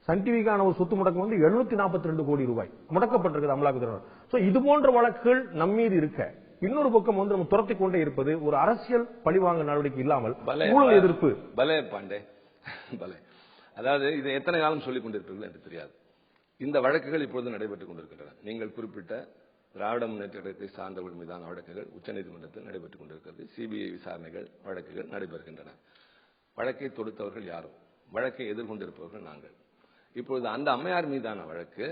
சன் டிவிக்கான ஒரு சொத்து முடக்கம் வந்து 742 கோடி ரூபாய் முடக்கப்பட்டிருக்கிறது அமலாக்கத்துறையினர். சோ இது போன்ற வழக்குகள் நம்மீது இருக்க இன்னொரு பக்கம் வந்து நம்ம துரத்திக் கொண்டே இருப்பது ஒரு அரசியல் பழிவாங்க நடவடிக்கை இல்லாமல் ஊழல் எதிர்ப்பு. பலே பாண்டே பலே. அதாவது இதை எத்தனை காலம் சொல்லிக் கொண்டிருப்பீர்கள் என்று தெரியாது. இந்த வழக்குகள் இப்பொழுது நடைபெற்றுக் கொண்டிருக்கின்றன. நீங்கள் குறிப்பிட்ட திராவிட முன்னேற்ற கழகத்தை சார்ந்தவர்கள் மீதான வழக்குகள் உச்சநீதிமன்றத்தில் நடைபெற்றுக் கொண்டிருக்கிறது. சிபிஐ விசாரணைகள் வழக்குகள் நடைபெறுகின்றன. வழக்கை தொடுத்தவர்கள் யாரும், வழக்கை எதிர்கொண்டிருப்பவர்கள் நாங்கள். இப்பொழுது அந்த அம்மையார் மீதான வழக்கு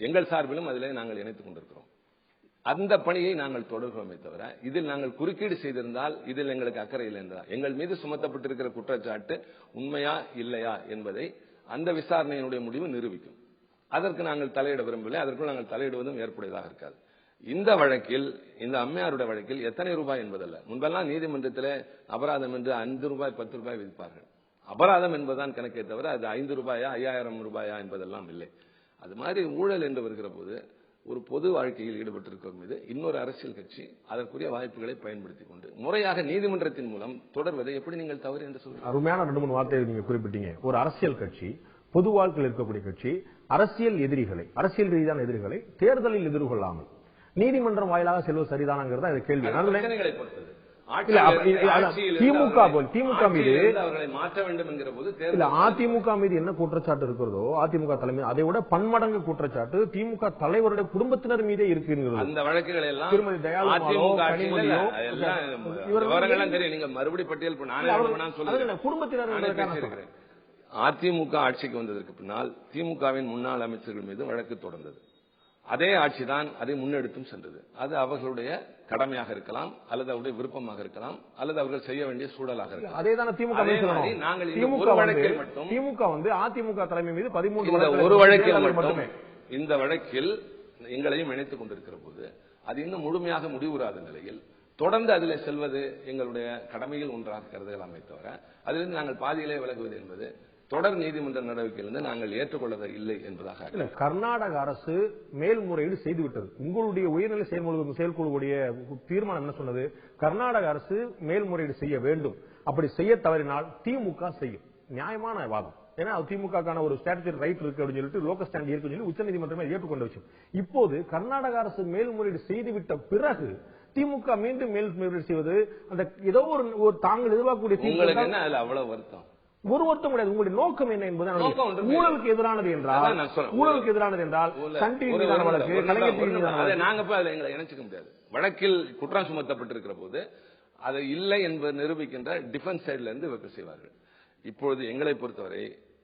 எங்கள் சார்பிலும் அதிலே நாங்கள் இணைத்துக் கொண்டிருக்கிறோம். அந்த பணியை நாங்கள் தொடர்கிறோமே தவிர இதில் நாங்கள் குறுக்கீடு செய்திருந்தால் இதில் எங்களுக்கு அக்கறை இல்லை என்றால் எங்கள் மீது சுமத்தப்பட்டிருக்கிற குற்றச்சாட்டு உண்மையா இல்லையா என்பதை அந்த விசாரணையினுடைய முடிவு நிரூபிக்கும். அதற்கு நாங்கள் தலையிட விரும்பவில்லை. அதற்குள் நாங்கள் தலையிடுவதும் ஏற்புடையதாக இருக்காது. இந்த வழக்கில், இந்த அம்மையாருடைய வழக்கில் எத்தனை ரூபாய் என்பதல்ல. முன்பெல்லாம் நீதிமன்றத்தில் அபராதம் என்று 5 ரூபாய் 10 ரூபாய் விதிப்பார்கள். அபராதம் என்பதுதான் கணக்கே தவிர அது 5 ரூபாயா 5000 ரூபாயா என்பதெல்லாம் இல்லை. அது மாதிரி ஊழல் என்று வருகிற போது ஒரு பொது வாழ்க்கையில் ஈடுபட்டிருக்கும் மீது இன்னொரு அரசியல் கட்சி அதற்குரிய வாய்ப்புகளை பயன்படுத்திக் கொண்டு முறையாக நீதிமன்றத்தின் மூலம் தொடர்வதை எப்படி நீங்கள் தவறு என்று சொல்றீங்க? அருமையான 2-3 வார்த்தைகள் நீங்க குறிப்பிட்டீங்க. ஒரு அரசியல் கட்சி, பொது வாழ்க்கையில் இருக்கக்கூடிய கட்சி அரசியல் எதிரிகளை, அரசியல் ரீதியான எதிரிகளை தேர்தலில் எதிர்கொள்ளாமல் நீதிமன்றம் வாயிலாக செல்வது சரிதானங்கிறதா இந்த கேள்வி. திமுக மீது அவர்களை மாற்ற வேண்டும் என்கிற போது அதிமுக மீது என்ன குற்றச்சாட்டு இருக்கிறதோ அதிமுக தலைமை அதை விட பன்மடங்கு குற்றச்சாட்டு திமுக தலைவருடைய குடும்பத்தினர் மீதே இருக்கிறது. அந்த வழக்குகள் எல்லாம் திருமதி தயாளு விவரங்கள்லாம் தெரியும். நீங்க மறுபடி பட்டியல் குடும்பத்தினர். அதிமுக ஆட்சிக்கு வந்ததற்கு பின்னால் திமுகவின் முன்னாள் அமைச்சர்கள் மீது வழக்கு தொடர்ந்தது. அதே ஆட்சிதான் அதை முன்னெடுத்தும் சென்றது. அது அவர்களுடைய கடமையாக இருக்கலாம், அல்லது அவருடைய விருப்பமாக இருக்கலாம், அல்லது அவர்கள் செய்ய வேண்டிய சூழலாக இருக்கலாம். அதேதான் திமுக. நாங்கள் ஒரு வழக்கில் மட்டும் திமுக அதிமுக தலைமை மீது 13 ஒரு வழக்கில் மட்டும் இந்த வழக்கில் எங்களையும் இணைத்துக் கொண்டிருக்கிற போது அது இன்னும் முழுமையாக முடிவுறாத நிலையில் தொடர்ந்து அதில் செல்வது எங்களுடைய கடமையில் ஒன்றாக கருதலாமே தவிர அதிலிருந்து நாங்கள் பாதியிலே விலகுவது என்பது தொடர் நீதிமன்ற நடவடிக்கையிலிருந்து நாங்கள் ஏற்றுக்கொள்ளத இல்லை என்பதாக. கர்நாடக அரசு மேல்முறையீடு செய்துவிட்டது. உங்களுடைய உயர்நிலை செயற்குழுவுடைய தீர்மானம் என்ன சொன்னது? கர்நாடக அரசு மேல்முறையீடு செய்ய வேண்டும். அப்படி செய்ய தவறினால் திமுக செய்யும். நியாயமான வாதம். ஏன்னா திமுகக்கான ஒரு ஸ்ட்ராட்டஜி ரைட் இருக்கு அப்படின்னு சொல்லிட்டு லோக்கல் ஸ்டாண்ட் இருக்குன்னு சொல்லி உச்சநீதிமன்றமே ஏற்றுக்கொண்ட விஷயம். இப்போது கர்நாடக அரசு மேல்முறையீடு செய்துவிட்ட பிறகு திமுக மீண்டும் மேல்முறையீடு செய்வது அந்த ஏதோ ஒரு தாங்கள் எதிர்பார்க்கக்கூடிய உங்களுக்கு என்ன அதுல அவ்வளவு வருத்தம்? ஒரு வருத்தம் கிடையாது. உங்களுடைய நோக்கம் என்ன என்பது ஊழலுக்கு எதிரானது என்றால் ஊழலுக்கு எதிரானது என்றால் சன் டிவி மீதான வழக்கு, கலைஞர் டிவி மீதான வழக்கு, நாங்க போய் அதை எங்களை இணைச்சிக்க முடியாது. வழக்கில் குற்றம் சுமத்தப்பட்டிருக்கிற போது அதை இல்லை என்பதை நிரூபிக்கின்ற டிஃபென்ஸ் சைட்ல இருந்து இவர்கள் செய்வார்கள். இப்பொழுது எங்களை பொறுத்தவரை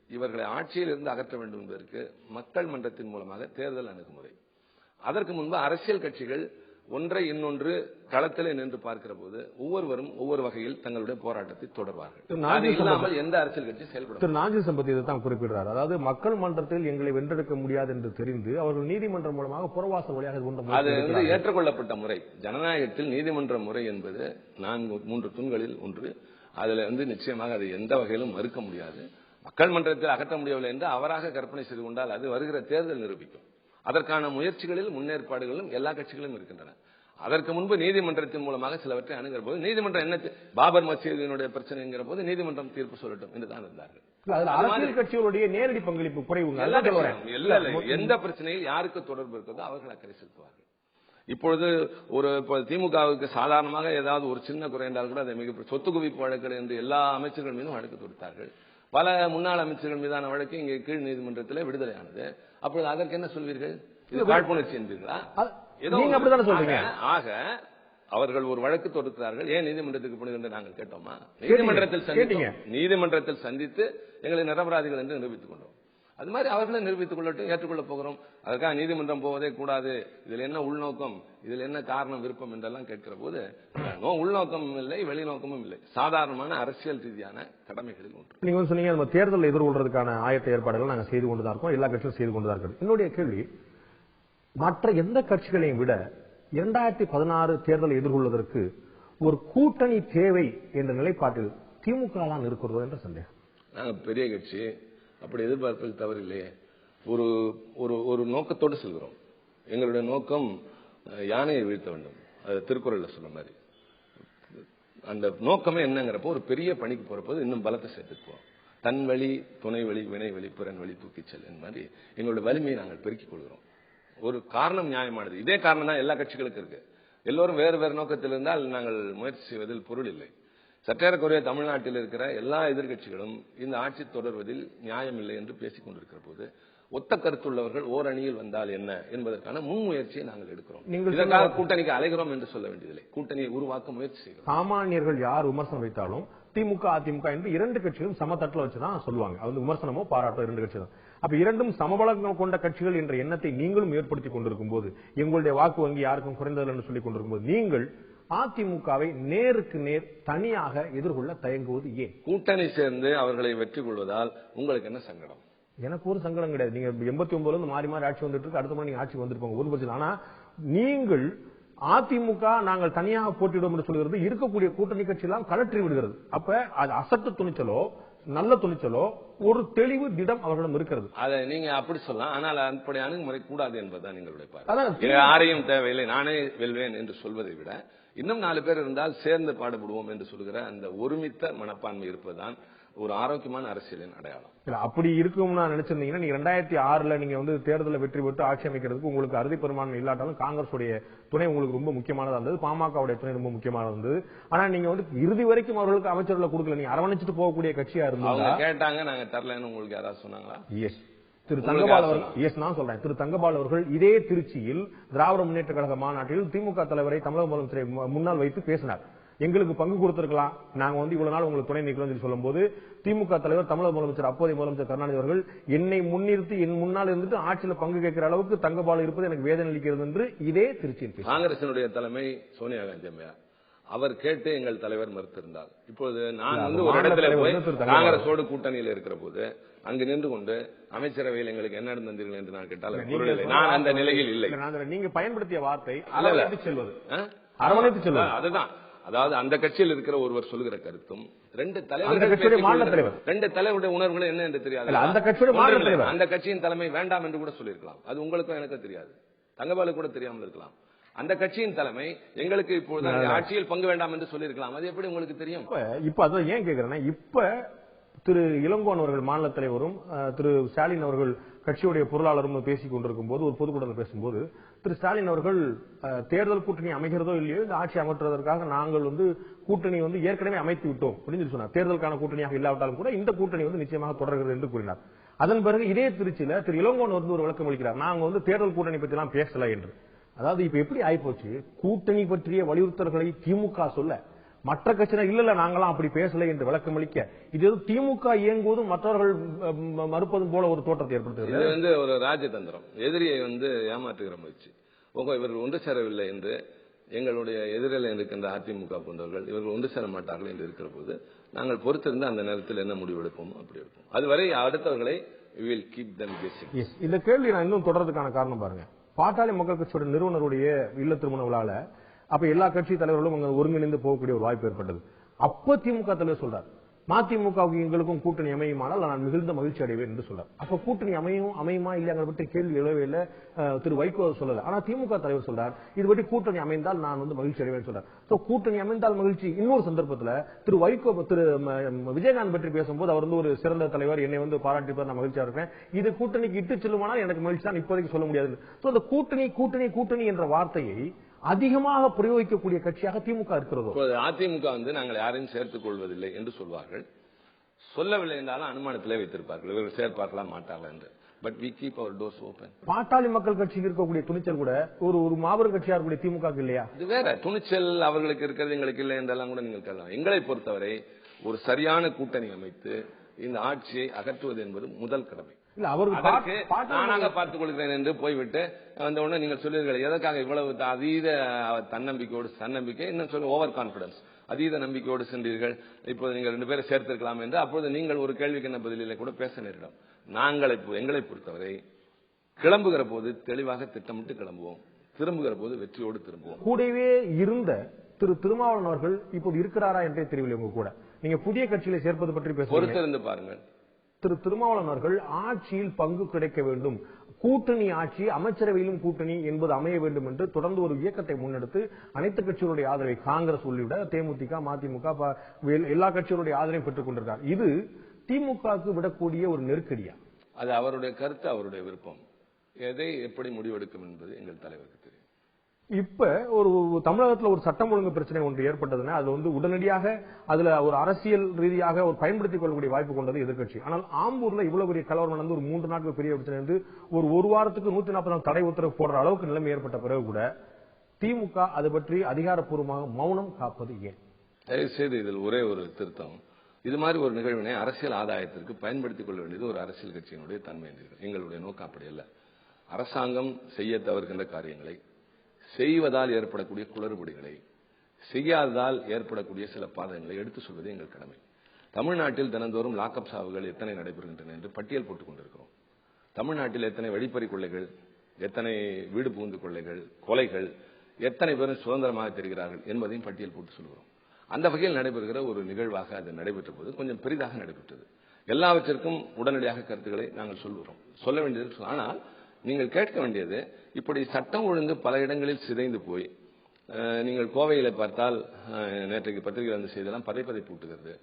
இவர்களை ஆட்சியில் இருந்து அகற்ற வேண்டும் என்பதற்கு மக்கள் மன்றத்தின் மூலமாக தேர்தல் அணுகுமுறை. அதற்கு முன்பு அரசியல் கட்சிகள் ஒன்றை இன்னொன்று களத்திலே நின்று பார்க்கிற போது ஒவ்வொருவரும் ஒவ்வொரு வகையில் தங்களுடைய போராட்டத்தை தொடர்வார்கள். அது இல்லாமல் எந்த அரசியல் கட்சி செயல்படும். திரு நாஞ்சில் சம்பத் இதைத்தான் குறிப்பிடுறார். அதாவது மக்கள் மன்றத்தில் எங்களை வென்றெடுக்க முடியாது என்று தெரிந்து அவர்கள் நீதிமன்றம் மூலமாக புறவாசல் வழியாக அது ஏற்றுக்கொள்ளப்பட்ட முறை. ஜனநாயகத்தில் நீதிமன்ற முறை என்பது 3 தூண்களில் ஒன்று. அதுல நிச்சயமாக அது எந்த வகையிலும் மறுக்க முடியாது. மக்கள் மன்றத்தில் அகற்ற முடியவில்லை என்று அவராக கற்பனை செய்து கொண்டால் அது வருகிற தேர்தல் நிரூபிக்கும். அதற்கான முயற்சிகளில் முன்னேற்பாடுகளும் எல்லா கட்சிகளும் இருக்கின்றன. அதற்கு முன்பு நீதிமன்றத்தின் மூலமாக சிலவற்றை அணுகிற போது நீதிமன்றம் என்ன பாபர் மசீதியினுடைய பிரச்சனைங்கிற போது நீதிமன்றம் தீர்ப்பு சொல்லட்டும் என்றுதான் இருந்தார்கள். அரசியல் கட்சிகளுடைய நேரடி பங்களிப்பு குறைவு. எந்த பிரச்சனையில் யாருக்கு தொடர்பு இருக்கிறதோ அவர்கள் அக்கறை செலுத்துவார்கள். இப்பொழுது திமுகவுக்கு சாதாரணமாக ஏதாவது ஒரு சின்ன குறை என்றால் கூட அதை மிக சொத்து குவிப்பு வழக்குகள் என்று எல்லா அமைச்சர்கள் மீதும் வழக்கு தொடுத்தார்கள். பல முன்னாள் அமைச்சர்கள் மீதான வழக்கு இங்கே கீழ் நீதிமன்றத்தில் விடுதலையானது. அப்பொழுது அதற்கு என்ன சொல்வீர்கள்? காழ்ப்புணர்ச்சி என்பீர்களா? ஆக அவர்கள் ஒரு வழக்கு தொடுக்கிறார்கள். ஏன் நீதிமன்றத்துக்கு போனது என்று நாங்கள் கேட்டோமா? நீதிமன்றத்தில் சந்தித்து எங்களை நிரபராதிகள் என்று நிரூபித்துக் கொண்டோம். அது மாதிரி அவர்களை நிரூபித்துக் கொள்ளட்டும், ஏற்றுக்கொள்ளப் போகிறோம். அதற்காக நீதிமன்றம் போவதே கூடாது, இதில் என்ன உள்நோக்கம், இதில் என்ன காரணம், விருப்பம் என்றெல்லாம் கேட்கிற போது உள்நோக்கமும் இல்லை, வெளிநோக்கமும் இல்லை. சாதாரணமான அரசியல் ரீதியான கடமைகளில் ஒன்று. நீங்க சொன்னீங்க நம்ம தேர்தலில் எதிர்கொள்றதுக்கான ஆயத்த ஏற்பாடுகள் நாங்கள் செய்து கொண்டுதான் இருக்கோம், எல்லா கட்சியும் செய்து கொண்டுதான் இருக்கிறோம். என்னுடைய கேள்வி, மற்ற எந்த கட்சிகளையும் விட 2016 தேர்தலை எதிர்கொள்வதற்கு ஒரு கூட்டணி தேவை என்ற நிலைப்பாட்டில் திமுக தான் இருக்கிறதோ என்ற சந்தேகம். நாங்கள் பெரிய கட்சி, அப்படி எதிர்பார்ப்பது தவறு இல்லையே. ஒரு நோக்கத்தோடு செல்கிறோம். எங்களுடைய நோக்கம் யானையை வீழ்த்த வேண்டும். அது திருக்குறள்ல சொல்ற மாதிரி. அந்த நோக்கமே என்னங்கிறப்போ ஒரு பெரிய பணிக்கு போறப்போது இன்னும் பலத்தை சேர்த்துக்குவோம். தன் வழி, துணை வழி, வினை வழி, பிறன் வழி தூக்கி செல் என்ற மாதிரி எங்களுடைய வலிமையை நாங்கள் பெருக்கிக் கொள்கிறோம். ஒரு காரணம் நியாயமானது. இதே காரணம் தான் எல்லா கட்சிகளுக்கும் இருக்கு. எல்லோரும் வேறு வேறு நோக்கத்தில் இருந்தால் நாங்கள் முயற்சி செய்வதில் பொருள் இல்லை. சற்றேறக்குறைய தமிழ்நாட்டில் இருக்கிற எல்லா எதிர்கட்சிகளும் இந்த ஆட்சி தொடர்வதில் நியாயம் இல்லை என்று பேசிக் கொண்டிருக்கிற போது ஒத்த கருத்துள்ளவர்கள் ஓர் அணியில் வந்தால் என்ன என்பதற்கான முன்முயற்சியை நாங்கள் எடுக்கிறோம். இதற்காக கூட்டணிக்கு அலைகிறோம் என்று சொல்ல வேண்டியதில்லை. கூட்டணியை உருவாக்க முயற்சி செய்கிறோம். சாமானியர்கள் யார் விமர்சனம் வைத்தாலும் திமுக, அதிமுக என்று 2 கட்சிகளும் சமத்தட்டில் வச்சுதான் சொல்லுவாங்க. அது விமர்சனமோ பாராட்டோ 2 கட்சி தான். அப்ப இரண்டும் சமபலம் கொண்ட கட்சிகள் என்ற எண்ணத்தை நீங்களும் ஏற்படுத்திக் கொண்டிருக்கும் போது, எங்களுடைய வாக்கு வங்கி யாருக்கும் குறைந்தது என்று சொல்லிக் கொண்டிருக்கும் போது, நீங்கள் அதிமுகவை நேருக்கு நேர் தனியாக எதிர்கொள்ள தயங்குவது ஏன்? கூட்டணி சேர்ந்து அவர்களை வெற்றி கொள்வதால் உங்களுக்கு என்ன சங்கடம்? எனக்கு ஒரு சங்கடம் கிடையாது. நீங்க 89 இருந்து மாறி மாறி ஆட்சி வந்துட்டு இருக்கு, அடுத்த முறை நீங்க ஆட்சி வந்திருப்பாங்க, ஒரு பிரச்சனை. ஆனா நீங்கள் அதிமுக நாங்கள் தனியாக போட்டியிடும் என்று சொல்கிறது, இருக்கக்கூடிய கூட்டணி கட்சி எல்லாம் கலற்றி விடுகிறது. அப்ப அது அசட்டு துணிச்சலோ நல்ல துணிச்சலோ ஒரு தெளிவு திடம் அவர்களிடம் இருக்கிறது. அதை நீங்க அப்படி சொல்லலாம். ஆனால் அப்படி அணுகுமுறை கூடாது என்பதுதான் எங்களுடைய பார்வை. யாரையும் தேவையில்லை, நானே வெல்வேன் என்று சொல்வதை விட இன்னும் 4 பேர் இருந்தால் சேர்ந்து பாடுபடுவோம் என்று சொல்கிற அந்த ஒருமித்த மனப்பான்மை இருப்பதுதான் ஒரு ஆரோக்கியமான அரசியலின் அடையாளம். அப்படி இருக்கும்னு நினைச்சிருந்தீங்கன்னா நீங்க 2006 நீங்க தேர்தலில் வெற்றி பெற்று ஆட்சி அமைக்கிறதுக்கு உங்களுக்கு அறுதி பெரும்பான்மை இல்லாட்டாலும் காங்கிரஸ் துணை உங்களுக்கு ரொம்ப முக்கியமானதா இருந்தது, பாமகவுடைய துணை ரொம்ப முக்கியமானது இருந்தது. ஆனா நீங்க இறுதி வரைக்கும் அவர்களுக்கு அமைச்சர்களை கொடுக்கல, நீங்க அரவணைச்சிட்டு போகக்கூடிய கட்சியா இருந்தாங்க. கேட்டாங்க, நாங்க தரலன்னு உங்களுக்கு யாராவது சொன்னாங்களா? எஸ், திரு தங்கபால் அவர்கள், எஸ் நான் சொல்றேன், திரு தங்கபால் அவர்கள் இதே திருச்சியில் திராவிட முன்னேற்ற கழக மாநாட்டில் திமுக தலைவரை தமிழக முதலமைச்சரை முன்னால் வைத்து பேசினார். எங்களுக்கு பங்கு கொடுத்திருக்கலாம், நாங்க இவ்வளவு நாள் உங்களுக்கு துணை நிற்கிறோம் சொல்லும் போது திமுக தலைவர் தமிழக முதலமைச்சர் அப்போதைய முதலமைச்சர் கருணாநிதி அவர்கள் என்னை முன்னிறுத்தி என் முன்னால் இருந்துட்டு ஆட்சியில பங்கு கேட்கிற அளவுக்கு தங்கபால் இருப்பது எனக்கு வேதனை அளிக்கிறது என்று இதே திருச்சியில் காங்கிரசினுடைய தலைமை சோனியா காந்தி அம்மையார் அவர் கேட்டு எங்கள் தலைவர் மறுத்திருந்தார். இப்பொழுது நான் ஒரு இடத்துல போய் காங்கிரஸோடு கூட்டணியில் இருக்கிற போது அங்கு நின்று கொண்டு அமைச்சரவையில் எங்களுக்கு என்ன நடந்தீர்கள் என்று நான் கேட்டால் நான் அந்த நிலையில் இல்லை. நீங்க பயன்படுத்திய வார்த்தை அரவணைத்து செல்வது, அரவணைத்து செல்வது அதுதான். அதாவது அந்த கட்சியில் இருக்கிற ஒருவர் சொல்கிற கருத்தும் 2 தலைவருடைய உணர்வுகள் என்ன என்று தெரியாது. அந்த கட்சியின் தலைமை வேண்டாம் என்று கூட சொல்லியிருக்கலாம். அது உங்களுக்கும் எனக்கு தெரியாது, தங்கபாலுக்கு கூட தெரியாமல் இருக்கலாம். அந்த கட்சியின் தலைமை எங்களுக்கு இப்பொழுது ஆட்சியில் பங்கு வேண்டாம் என்று சொல்லியிருக்கலாம். அது எப்படி உங்களுக்கு தெரியும்? இப்ப அதான் ஏன் கேக்குறேன்னா, இப்ப திரு இளங்கோன் அவர்கள் மாநில தலைவரும் திரு ஸ்டாலின் அவர்கள் கட்சியுடைய பொருளாளரும் பேசிக் கொண்டிருக்கும் போது ஒரு பொதுக்கூட்டத்தில் பேசும்போது திரு ஸ்டாலின் அவர்கள் தேர்தல் கூட்டணி அமைகிறதோ இல்லையோ இந்த ஆட்சி அமற்றுவதற்காக நாங்கள் கூட்டணி ஏற்கனவே அமைத்து விட்டோம் அப்படின்னு சொன்னார். தேர்தலுக்கான கூட்டணியாக இல்லாவிட்டாலும் கூட இந்த கூட்டணி நிச்சயமாக தொடர்கிறது என்று கூறினார். அதன் பிறகு இதே திருச்சியில திரு இளங்கோன் ஒரு விளக்கம் அளிக்கிறார். நாங்க தேர்தல் கூட்டணி பற்றி எல்லாம் பேசல என்று. அதாவது இப்ப எப்படி ஆயிப்போச்சு, கூட்டணி பற்றிய வலியுறுத்தல்களை திமுக சொல்ல மற்ற கட்சியினர் இல்ல நாங்களாம் அப்படி பேசல என்று விளக்கம் அளிக்க இது திமுக இயங்குவதும் மற்றவர்கள் மறுப்பதும் போல ஒரு தோற்றத்தை ஏற்படுத்துகிறது. இது ஒரு ராஜதந்திரம், எதிரியை ஏமாற்றுகிற முயற்சி. இவர்கள் ஒன்று சேரவில்லை என்று எங்களுடைய எதிரில் இருக்கின்ற அதிமுக போன்றவர்கள் இவர்கள் ஒன்று சேர மாட்டார்கள் என்று இருக்கிற போது நாங்கள் பொறுத்திருந்து அந்த நேரத்தில் என்ன முடிவெடுப்போமோ அப்படி எடுப்போம். அதுவரை அடுத்தவர்களை இந்த கேள்வி நான் இன்னும் தொடர்றதுக்கான காரணம் பாருங்க. பாட்டாளி மக்கள் கட்சியோட நிறுவனருடைய இல்ல திருமண விழால அப்ப எல்லா கட்சி தலைவர்களும் ஒருங்கிணைந்து போகக்கூடிய ஒரு வாய்ப்பு ஏற்பட்டது. அப்ப திமுக தலைவர் சொல்றார், மதிமுகவுக்கு எங்களுக்கும் கூட்டணி அமையுமானால் நான் மிகுந்த மகிழ்ச்சி அடைவேன் என்று சொல்றார். அப்ப கூட்டணி அமையுமா இல்லையா பற்றி கேள்வி எழவே இல்லை. திரு வைகோ சொல்லல. ஆனா திமுக தலைவர் சொல்றார் இது பற்றி கூட்டணி அமைந்தால் நான் மகிழ்ச்சி அடைவேன் சொல்றார். கூட்டணி அமைந்தால் மகிழ்ச்சி. இன்னொரு சந்தர்ப்பத்தில் திரு வைகோ திரு விஜயகாந்த் பற்றி பேசும்போது அவர் ஒரு சிறந்த தலைவர், என்னை பாராட்டிப்பார், நான் மகிழ்ச்சியா இருக்கேன். இது கூட்டணிக்கு இட்டு செல்லுமானால் எனக்கு மகிழ்ச்சி தான், இப்போதைக்கு சொல்ல முடியாது. இந்த கூட்டணி கூட்டணி கூட்டணி என்ற வார்த்தையை அதிகமாக பிரயோகிக்கக்கூடிய கட்சியாக திமுக இருக்கிறது. அதிமுக நாங்கள் யாரையும் சேர்த்துக் கொள்வதில்லை என்று சொல்வார்கள். சொல்லவில்லை என்றாலும் அனுமானத்திலே வைத்திருப்பார்கள், இவர்கள் சேர்ப்பார்களா மாட்டார்கள் என்று. But we keep our doors open. பாட்டாளி மக்கள் கட்சிக்கு இருக்கக்கூடிய துணிச்சல் கூட ஒரு மாபெரும் கட்சியா இருக்கக்கூடிய திமுக இல்லையா? இது வேற துணிச்சல் அவர்களுக்கு இருக்கிறது, எங்களுக்கு இல்லை என்றெல்லாம் கூட நீங்கள் கருதலாம். எங்களை பொறுத்தவரை ஒரு சரியான கூட்டணி அமைத்து இந்த ஆட்சியை அகற்றுவது என்பது முதல் கடமை. நானாக பார்த்துக் கொள்கிறேன் என்று போய்விட்டு அந்த உடனே நீங்கள் சொல்லுங்கள் எதற்காக இவ்வளவு அதீத தன்னம்பிக்கையோடு இன்னும் சொல்ல ஓவர் கான்பிடன்ஸ் அதீத நம்பிக்கையோடு சென்றீர்கள், இப்போது நீங்கள் 2 பேரை சேர்த்திருக்கலாம் என்று அப்போது நீங்கள் ஒரு கேள்விக்கு என்ன பதிலில் கூட பேச நேரிடும். எங்களை பொறுத்தவரை கிளம்புகிற போது தெளிவாக திட்டமிட்டு கிளம்புவோம், திரும்புகிற போது வெற்றியோடு திரும்புவோம். கூடவே இருந்த திரு திருமாவளவன் அவர்கள் இப்போது இருக்கிறாரா என்றே தெரியவில்லை. உங்க கூட நீங்க புதிய கட்சியில சேர்ப்பது பற்றி பொறுத்திருந்து பாருங்கள். திரு திருமாவளவன் அவர்கள் ஆட்சியில் பங்கு கிடைக்க வேண்டும், கூட்டணி ஆட்சி, அமைச்சரவையிலும் கூட்டணி என்பது அமைய வேண்டும் என்று தொடர்ந்து ஒரு இயக்கத்தை முன்னெடுத்து அனைத்து கட்சிகளுடைய ஆதரவை காங்கிரஸ் உள்ளிட தேமுதிக மதிமுக எல்லா கட்சிகளுடைய ஆதரவையும் பெற்றுக் கொண்டிருக்கார். இது திமுகவுக்கு விடக்கூடிய ஒரு நெருக்கடியா? அது அவருடைய கருத்து, அவருடைய விருப்பம். எதை எப்படி முடிவெடுக்கும் என்பது எங்கள் தலைவருக்கு தெரியும். இப்ப ஒரு தமிழகத்தில் ஒரு சட்டம் ஒழுங்கு பிரச்சனை ஒன்று ஏற்பட்டதுன்னா அது உடனடியாக அதுல ஒரு அரசியல் ரீதியாக ஒரு பயன்படுத்திக் கொள்ளக்கூடிய வாய்ப்பு கொண்டது எதிர்கட்சி. ஆனால் ஆம்பூர்ல இவ்வளவு பெரிய கலவரம் நடந்து ஒரு 3 நாட்கள் பெரிய பிரச்சனை இருந்து ஒரு வாரத்துக்கு 140 நாள் தடை உத்தரவு போடுற அளவுக்கு நிலைமை ஏற்பட்ட பிறகு கூட திமுக அது பற்றி அதிகாரப்பூர்வமாக மௌனம் காப்பது ஏன்? தயவுசெய்து இதில் ஒரே ஒரு திருத்தம். இது மாதிரி ஒரு நிகழ்வினை அரசியல் ஆதாயத்திற்கு பயன்படுத்திக் கொள்ள வேண்டியது ஒரு அரசியல் கட்சியினுடைய தன்மை. எங்களுடைய நோக்கம் அப்படி அல்ல. அரசாங்கம் செய்ய தவறுகின்ற காரியங்களை, செய்வதால் ஏற்படக்கூடிய குளறுபடிகளை, செய்யாததால் ஏற்படக்கூடிய சில பாதகங்களை எடுத்து சொல்வது எங்கள் கடமை. தமிழ்நாட்டில் தினந்தோறும் லாக்அப் சாவுகள் எத்தனை நடைபெறுகின்றன என்று பட்டியல் போட்டுக் கொண்டிருக்கிறோம். தமிழ்நாட்டில் எத்தனை வெடிப்பறி கொள்ளைகள், எத்தனை வீடு புகுந்து கொள்ளைகள், கொலைகள், எத்தனை பேரும் சுதந்திரமாக தெரிகிறார்கள் என்பதையும் பட்டியல் போட்டு சொல்கிறோம். அந்த வகையில் நடைபெறுகிற ஒரு நிகழ்வாக அது நடைபெற்ற போது கொஞ்சம் பெரிதாக நடைபெற்றது. எல்லாவற்றிற்கும் உடனடியாக கருத்துக்களை நாங்கள் சொல்கிறோம், சொல்ல வேண்டியது. ஆனால் நீங்கள் கேட்க வேண்டியது, இப்படி சட்டம் ஒழுங்கு பல இடங்களில் சிதைந்து போய் நீங்கள் கோவையில பார்த்தால் நேற்றைக்கு பத்திரிகை செய்தெல்லாம் பதைப்பதை பூட்டுகிறது.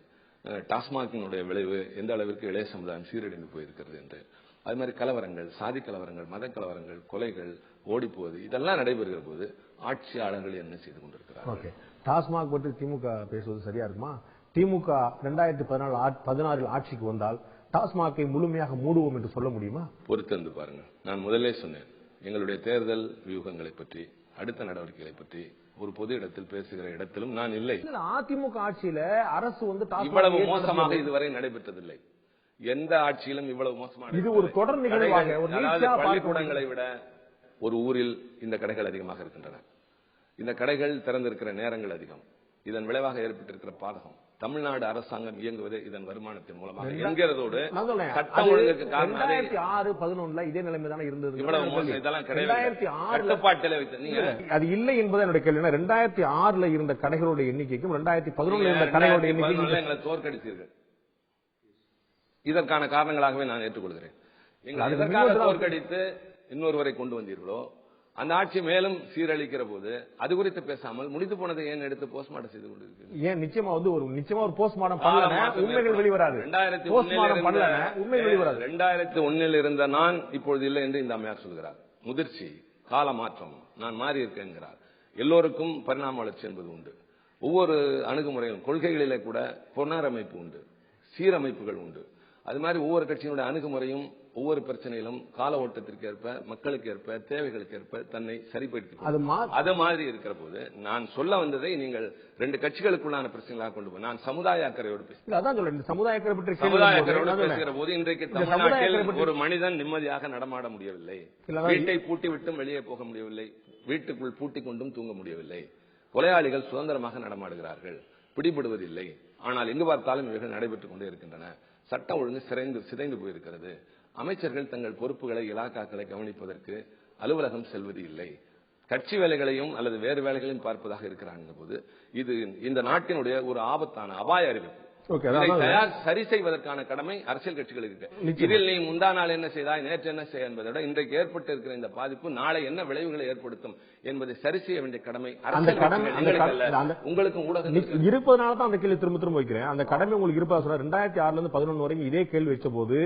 டாஸ்மாகினுடைய விளைவு எந்த அளவிற்கு இளைய சமுதாயம் சீரடைந்து போயிருக்கிறது என்று. அது மாதிரி கலவரங்கள், சாதி கலவரங்கள், மத கலவரங்கள், கொலைகள், ஓடிப்போவது, இதெல்லாம் நடைபெறுகிற போது ஆட்சியாளர்கள் என்ன செய்து கொண்டிருக்கிறார்கள்? டாஸ்மாக் பற்றி திமுக பேசுவது சரியா இருக்குமா? திமுக 2016 ஆட்சிக்கு வந்தால் டாஸ்மாகை முழுமையாக மூடுவோம் என்று சொல்ல முடியுமா? பொறுத்திருந்து பாருங்கள். நான் முதலே சொன்னேன், எங்களுடைய தேர்தல் வியூகங்களை பற்றி, அடுத்த நடவடிக்கைகளை பற்றி ஒரு பொது இடத்தில் பேசுகிற இடத்திலும் நான் இல்லை. அதிமுக ஆட்சியில அரசு இவ்வளவு மோசமாக இதுவரை நடைபெற்றதில்லை. எந்த ஆட்சியிலும் இவ்வளவு மோசமாக இது ஒரு தொடர் நிகழ்வாக. பள்ளிக்கூடங்களை விட ஒரு ஊரில் இந்த கடைகள் அதிகமாக இருக்கின்றன. இந்த கடைகள் திறந்திருக்கிற நேரங்கள் அதிகம். இதன் விளைவாக ஏற்பட்டிருக்கிற பாதகம் தமிழ்நாடு அரசாங்கம் இயங்குவதே இதன் வருமானத்தின் மூலமாக என்கிறதோடு சட்டம் ஒழுங்குக்கு காரணம் 2006-11 இதே நிலைமை தானே இருந்தது. இவ்வளவு மோசம் இதெல்லாம் கிடையாது. கட்டுப்பாட்டில் வைத்து நீங்க அது இல்லை என்பது என்னுடைய கேள்வி. 2006 இருந்த கடைகளுடைய எண்ணிக்கைக்கும் 2011 இருந்த கடைகளுடைய எண்ணிக்கைக்கும் எங்களை தோற்கடித்தீர்கள். இதற்கான காரணங்களாகவே நான் ஏற்றுக்கொள்கிறேன். எங்களை தோற்கடித்து இன்னொருவரை கொண்டு வந்தீர்களோ, அந்த ஆட்சி மேலும் சீரழிக்கிற போது அது குறித்து பேசாமல் முடித்து போனதை ஏன் எடுத்து போஸ்ட்மார்ட்டம் செய்து கொண்டிருக்கு? ஏன் நிச்சயமா ஒரு போஸ்ட்மார்ட்டம் பண்ணல, உண்மைகள் வெளிவராது. 2001 இருந்த நான் இப்பொழுது இல்லை என்று இந்த அம்மையார் சொல்கிறார். முதிர்ச்சி, கால மாற்றம், நான் மாறி இருக்கேன் என்கிறார். எல்லோருக்கும் பரிணாம வளர்ச்சி என்பது உண்டு. ஒவ்வொரு அணுகுமுறையும் கொள்கைகளிலே கூட புனரமைப்பு உண்டு, சீரமைப்புகள் உண்டு. அது மாதிரி ஒவ்வொரு கட்சியினுடைய அணுகுமுறையும் ஒவ்வொரு பிரச்சனையிலும் கால ஓட்டத்திற்கு ஏற்ப, மக்களுக்கு ஏற்ப, தேவைகளுக்கு ஏற்ப தன்னை சரிப்படுத்தி அது மாதிரி இருக்கிற போது நான் சொல்ல வந்ததை நீங்கள் 2 கட்சிகளுக்குள்ளான பிரச்சனைகளாக கொண்டு போய் நான் சமுதாய அக்கறையோடு பேசுகிறேன். சமுதாய அக்கறையோடு பேசுகிற போது இன்றைக்கு தமிழ்நாட்டில் ஒரு மனிதன் நிம்மதியாக நடமாட முடியவில்லை, வீட்டை பூட்டி விட்டும் வெளியே போக முடியவில்லை, வீட்டுக்குள் பூட்டிக் கொண்டும் தூங்க முடியவில்லை. கொலையாளிகள் சுதந்திரமாக நடமாடுகிறார்கள், பிடிபடுவதில்லை. ஆனால் எங்கு பார்த்தாலும் இவைகள் நடைபெற்றுக் கொண்டே இருக்கின்றன. சட்டம் ஒழுங்கு சிதைந்து போயிருக்கிறது. அமைச்சர்கள் தங்கள் பொறுப்புகளை, இலாக்காக்களை கவனிப்பதற்கு அலுவலகம் செல்வது இல்லை. கட்சி வேலைகளையும் அல்லது வேறு வேலைகளையும் பார்ப்பதாக இருக்கிறாங்க போது இது இந்த நாட்டினுடைய ஒரு ஆபத்தான அபாய அறிவிப்பு. சரி செய்வதற்கான கடமை அரசியல் கட்சிகளுக்கு. இதில் நீ முந்தா நாள் என்ன செய்தாய், நேற்று என்ன செய்ய என்பதை விட இன்றைக்கு ஏற்பட்டு இருக்கிற இந்த பாதிப்பு நாளை என்ன விளைவுகளை ஏற்படுத்தும் என்பதை சரி செய்ய வேண்டிய கடமை உங்களுக்கு இருப்பதனால தான் அந்த கேள்வி திரும்ப திரும்ப வைக்கிறேன். அந்த கடமை உங்களுக்கு இருப்பதா சொல்ற 2006 இருந்து 2011 வரைக்கும் இதே கேள்வி வச்ச போது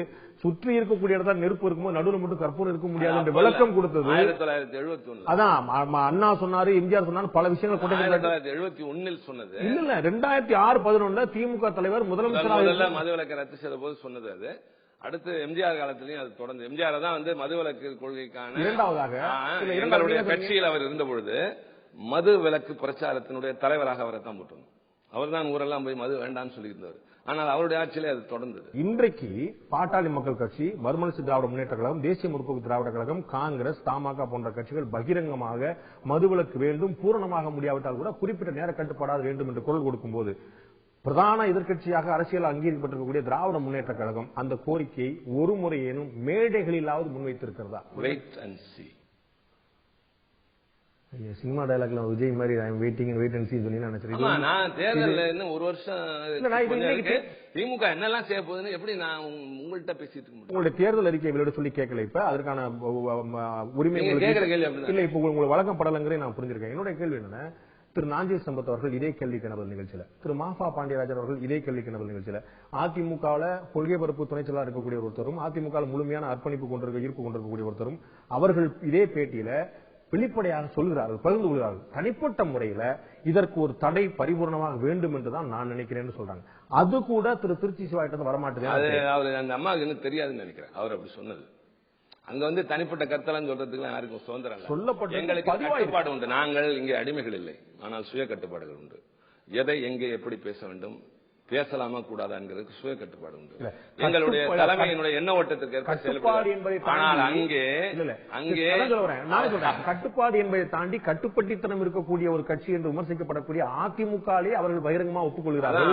சுற்றி இருக்கக்கூடிய இடத்துல நெருப்பு இருக்கும்போது நடுவில் மட்டும் கற்பூரம் இருக்க முடியாது என்று விளக்கம் கொடுத்தது 1971. அதான் அண்ணா சொன்னாரு, எம்ஜிஆர் சொன்னாரு, பல விஷயங்கள் 1971 சொன்னது இல்ல. 2006-11 திமுக தலைவர் முதலமைச்சர் மதுவிலக்கு ரத்து செய்த போது சொன்னது. அது அடுத்து எம்ஜிஆர் காலத்திலையும் அது தொடர்ந்து எம்ஜிஆர் தான் வந்து மதுவிலக்கு கொள்கைக்கான இரண்டாவதாக எங்களுடைய கட்சியில் அவர் இருந்த பொழுது மது விலக்கு பிரச்சாரத்தினுடைய தலைவராக அவரை தான் போட்டணும். அவர் தான் ஊரெல்லாம் போய் மது வேண்டாம்னு சொல்லியிருந்தார். ஆனால் அவருடைய ஆட்சியிலே அது தொடர்ந்தது. இன்றைக்கு பாட்டாளி மக்கள் கட்சி, மறுமலர்ச்சி திராவிட முன்னேற்ற கழகம், தேசிய முற்போக்கு திராவிட கழகம், காங்கிரஸ், தமாக போன்ற கட்சிகள் பகிரங்கமாக மதுவிலக்கு வேண்டும், பூரணமாக முடியாவிட்டால் கூட குறிப்பிட்ட நேர கட்டுப்பாடாக வேண்டும் என்று குரல் கொடுக்கும் போது பிரதான எதிர்க்கட்சியாக அரசியல் அங்கீகரிக்கப்பட்டிருக்கக்கூடிய திராவிட முன்னேற்ற கழகம் அந்த கோரிக்கையை ஒரு முறையேனும் மேடைகளிலாவது முன்வைத்திருக்கிறதா? சினிமா டயலாக்ல விஜய் மாதிரி வெயிட்டிங் வெயிட் அண்ட் சீ சொல்லி நினைச்சிருக்கேன். நான் தேர்தல்ல இன்னும் ஒரு வருஷம் திமுக என்னெல்லாம் செய்ய போகுதுன்னு எப்படி நான் உங்கள்கிட்ட பேசிட்டு இருக்கேன். உங்களுடைய தேர்தல் அறிக்கை வெளியிட சொல்லி கேட்கல. இப்ப அதற்கான உரிமை கேட்கிற கேள்வி இல்ல. இப்ப உங்களுக்கு வழக்கம் படலங்கிறே நான் புரிஞ்சிருக்கேன். என்னுடைய கேள்வி என்னன்னா, திரு நாஞ்சில் சம்பத் அவர்கள் இதே கேள்வி கணவர் நிகழ்ச்சியில, திரு மாஃபா பாண்டியராஜன் அவர்கள் இதே கேள்வி கணவர் நிகழ்ச்சியில, அதிமுகவில் கொள்கை பரப்பு துணை செயலாளர் இருக்கக்கூடிய ஒருத்தரும், அதிமுக முழுமையான அர்ப்பணிப்பு ஈர்ப்பு கொண்டிருக்கக்கூடிய ஒருத்தரும் அவர்கள் இதே பேட்டியில வெளிப்படையாக சொல்கிறார்கள், பகிர்ந்து கொள்கிறார்கள். தனிப்பட்ட முறையில இதற்கு ஒரு தடை பரிபூர்ணமாக வேண்டும் என்றுதான் நான் நினைக்கிறேன்னு சொல்றாங்க. அது கூட திரு திருச்சி சிவாயிட்ட வரமாட்டேது. அவர் அந்த அம்மாவுக்கு தெரியாதுன்னு நினைக்கிறேன். அவர் அப்படி சொன்னது அங்க வந்து தனிப்பட்ட கருத்தெல்லாம் சொல்றதுக்கு யாருக்கும் சுதந்திரம் சொல்லப்பட்ட எங்களுக்கு கட்டுப்பாடு உண்டு. நாங்கள் இங்கே அடிமைகள் இல்லை, ஆனால் சுய கட்டுப்பாடுகள் உண்டு. எதை எங்கே எப்படி பேச வேண்டும், பேசலாமா கூடாதா என்கிறதுக்கு சுய கட்டுப்பாடு உண்டு. எங்களுடைய தலைமையினுடைய எண்ண ஓட்டத்திற்கு ஆனால் அங்கே கட்டுப்பாடு என்பதை தாண்டி கட்டுப்பட்டித்தனம் இருக்கக்கூடிய ஒரு கட்சி என்று விமர்சிக்கப்படக்கூடிய அதிமுகவே அவர்கள் பகிரங்கமா ஒப்புக்கொள்கிறார்கள்.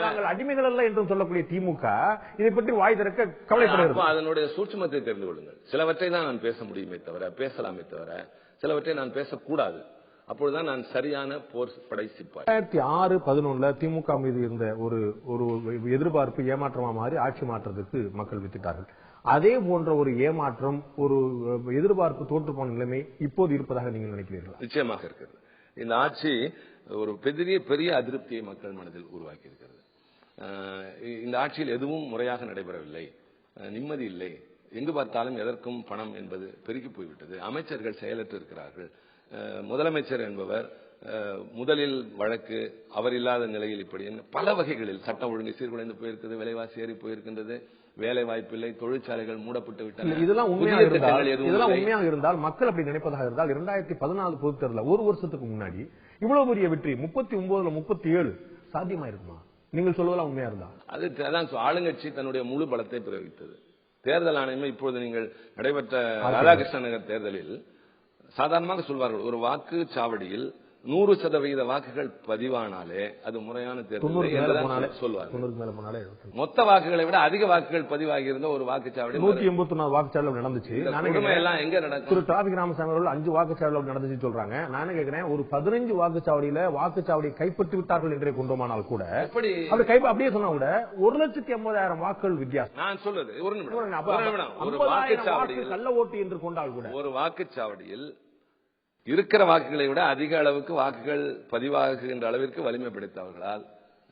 நாங்கள் அடிமைகள் அல்ல என்றும் சொல்லக்கூடிய திமுக இதை பற்றி வாய் திறக்க கவலைப்படுகிறது. அதனுடைய சூட்சுமத்தை தெரிந்து கொள்ளுங்கள். சிலவற்றை தான் நான் பேச முடியுமே தவிர, பேசலாமே தவிர சிலவற்றை நான் பேசக்கூடாது. அப்பொழுதுதான் நான் சரியான போர் படை சிப்பாய். 2006-11 திமுக மீது இருந்த ஒரு எதிர்பார்ப்பு ஏமாற்றமா மாறி ஆட்சி மாற்றத்துக்கு மக்கள் வித்திட்டார்கள். அதே போன்ற ஒரு ஏமாற்றம், ஒரு எதிர்பார்ப்பு தோற்று போன நிலைமை இப்போது இருப்பதாக நீங்கள் நினைக்கிறீர்களா? நிச்சயமாக இருக்கிறது. இந்த ஆட்சி ஒரு பெரிய அதிருப்தியை மக்கள் மனதில் உருவாக்கி இருக்கிறது. இந்த ஆட்சியில் எதுவும் முறையாக நடைபெறவில்லை, நிம்மதி இல்லை, எங்கு பார்த்தாலும் எதற்கும் பணம் என்பது பெருகி போய்விட்டது. அமைச்சர்கள் செயலற்று இருக்கிறார்கள். முதலமைச்சர் என்பவர் முதலில் வழக்கு, அவர் இல்லாத நிலையில் இப்படி பல வகைகளில் சட்டம் ஒழுங்கு சீர்குலைந்து போயிருக்கிறது, விலைவாசி ஏறி போயிருக்கின்றது, வேலை வாய்ப்பில்லை, தொழிற்சாலைகள் மூடப்பட்டு விட்டன. இதெல்லாம் உண்மையாக இருந்தால், மக்கள் அப்படி நினைப்பதாக இருந்தால் 2014 பொதுத் தேர்தல் ஒரு வருஷத்துக்கு முன்னாடி இவ்வளவு பெரிய வெற்றி 39ல 37 சாத்தியமா இருக்குமா? நீங்கள் சொல்வதெல்லாம் உண்மையா இருந்தா அதான் ஆளுங்கட்சி தன்னுடைய முழு பலத்தை பிரயோகித்தது. தேர்தல் ஆணையமே இப்போது நீங்கள் நடைபெற்ற ராதாகிருஷ்ண நகர் தேர்தலில் சாதாரணமாக சொல்வார்கள், ஒரு வாக்குச்சாவடியில் 100% வாக்குகள் பதிவானாலே அது முறையான தேர்தல் சொல்வார். மொத்த வாக்குகளை விட அதிக வாக்குகள் பதிவாகி இருந்த ஒரு வாக்குச்சாவடி 184 வாக்குச்சாவடி நடந்துச்சு. எல்லாம் எங்க நடக்கும்? டிராபிக் ராமசாமி அவர்கள் 5 வாக்குச்சாவடி நடந்துச்சு சொல்றாங்க. நான் கேட்கிறேன், ஒரு 15 வாக்குச்சாவடியில வாக்குச்சாவடியை கைப்பற்றி விட்டார்கள் என்றே கொண்டோமானால் கூட அப்படியே சொன்னா கூட 1,80,000 வாக்குகள் வித்தியாசம். நான் சொல்றது ஒரு நிமிடம். ஒரு வாக்குச்சாவடியில் கள்ள ஓட்டு என்று கொண்டால் கூட ஒரு வாக்குச்சாவடியில் இருக்கிற வாக்குகளை விட அதிக அளவுக்கு வாக்குகள் பதிவாகுகின்ற அளவிற்கு வலிமை படைத்தவர்களால்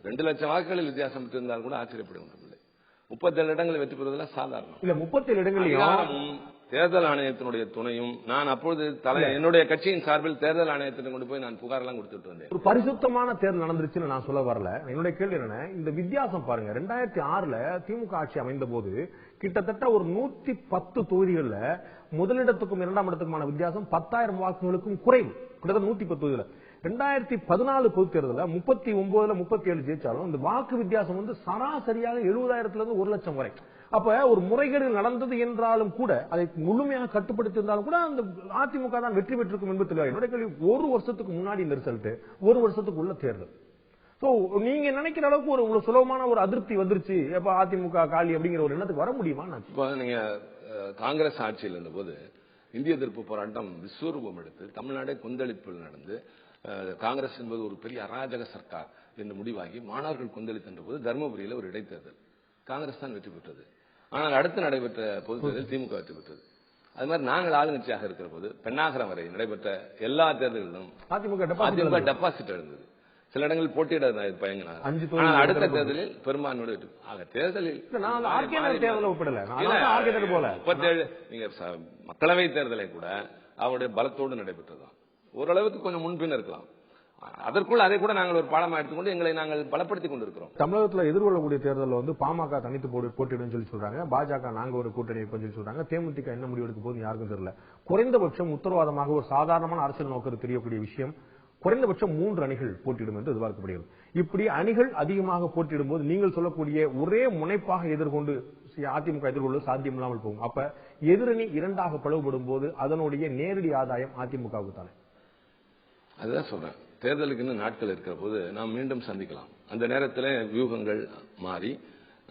2 லட்சம் வாக்குகளில் வித்தியாசம் இருந்தால் கூட ஆச்சரியப்பட ஒன்றுமில்லை. 37 இடங்களை வெற்றி பெறுவதெல்லாம் சாதாரணம். இல்ல 37 இடங்களிலும் தேர்தல் ஆணையத்தினுடைய துணையும் நான் அப்பொழுது என்னுடைய கட்சியின் சார்பில் தேர்தல் ஆணையத்திடம் கொண்டு போய் நான் புகார் எல்லாம் கொடுத்துட்டு வந்தேன். ஒரு பரிசுத்தமான தேர்தல் நடந்துருச்சுன்னு நான் சொல்ல வரல. என்னுடைய கேள்வி என்ன, இந்த வித்தியாசம் பாருங்க. 2006 திமுக ஆட்சி அமைந்த போது கிட்டத்தட்ட ஒரு 110 தொகுதிகள்ல முதலிடத்துக்கும் 2ஆம் இடத்துக்குமான வித்தியாசம் 10,000 வாக்குகளுக்கும் குறைவு. கிட்டத்தட்ட 110 தொகுதிகள். 2014 பொது தேர்தலில் 39ல 37 ஜெயிச்சாலும் இந்த வாக்கு வித்தியாசம் வந்து சராசரியாக 70,000 இருந்து 1 லட்சம் வரை. அப்ப ஒரு முறைகேடு நடந்தது என்றாலும் கூட அதை முழுமையாக கட்டுப்படுத்தி இருந்தாலும் கூட அந்த அதிமுக தான் வெற்றி பெற்றிருக்கும் என்பது தெளிவாக. என்னுடைய கேள்வி, ஒரு வருஷத்துக்கு முன்னாடி இந்த ரிசல்ட், ஒரு வருஷத்துக்கு உள்ள தேர்தல். நீங்க நினைக்கிற அளவுக்கு ஒரு சுலபமான ஒரு அதிருப்தி வந்துருச்சு, எப்ப அதிமுக காலி அப்படிங்கிற ஒரு எண்ணத்துக்கு வர முடியுமா? நீங்க காங்கிரஸ் ஆட்சியில் இருந்த போது இந்திய எதிர்ப்பு போராட்டம் விஸ்வரூபம் எடுத்து தமிழ்நாடே கொந்தளிப்பில் நடந்து காங்கிரஸ் என்பது ஒரு பெரிய அராஜக சர்க்கார் என்று முடிவாகி மாணவர்கள் கொந்தளித்த போது தர்மபுரியில் ஒரு இடைத்தேர்தல் காங்கிரஸ் தான் வெற்றி பெற்றது. ஆனால் அடுத்து நடைபெற்ற பொது தேர்தலில் திமுக வெற்றி பெற்றது. அது மாதிரி நாங்கள் ஆளுங்கட்சியாக இருக்கிற போது பெண்ணாகரம் வரை நடைபெற்ற எல்லா தேர்தல்களிலும் அதிமுக டெபாசிட் எழுந்தது. சில இடங்களில் போட்டியிட பயங்கினார். அடுத்த தேர்தலில் பெரும்பான்மையோடு தேர்தலில் 37 நீங்க மக்களவை தேர்தலை கூட அவருடைய பலத்தோடு நடைபெற்றதுதான். ஓரளவுக்கு கொஞ்சம் முன்பின் இருக்கலாம். அதற்குள் அதை கூட நாங்கள் ஒரு பாடமா எடுத்துக்கொண்டு எங்களை நாங்கள் பலப்படுத்திக் கொண்டிருக்கிறோம். தமிழகத்தில் எதிர்கொள்ளக்கூடிய தேர்தலில் வந்து பாமக தனித்து போட்டியிடும் சொல்லி சொல்றாங்க, பாஜக நாங்க ஒரு கூட்டணி சொல்லி சொல்றாங்க, தேமுதிக என்ன முடிவு எடுக்க போது யாருக்கும் தெரியல. குறைந்தபட்சம் உத்தரவாதமாக ஒரு சாதாரணமான அரசியல் நோக்கம் தெரியக்கூடிய விஷயம், குறைந்தபட்சம் 3 அணிகள் போட்டியிடும் என்று எதிர்பார்க்கப்படுகிறது. இப்படி அணிகள் அதிகமாக போட்டியிடும் போது நீங்கள் சொல்லக்கூடிய ஒரே முனைப்பாக எதிர்கொண்டு அதிமுக எதிர்கொள்வது சாத்தியம் இல்லாமல் போகும். அப்ப எதிரணி 2ஆக பிளவுபடும் போது அதனுடைய நேரடி ஆதாயம் அதிமுகவுக்கு தானே? அதுதான் சொல்றேன். தேர்தலுக்கு இன்னும் நாட்கள் இருக்கிற போது நாம் மீண்டும் சந்திக்கலாம். அந்த நேரத்தில் வியூகங்கள் மாறி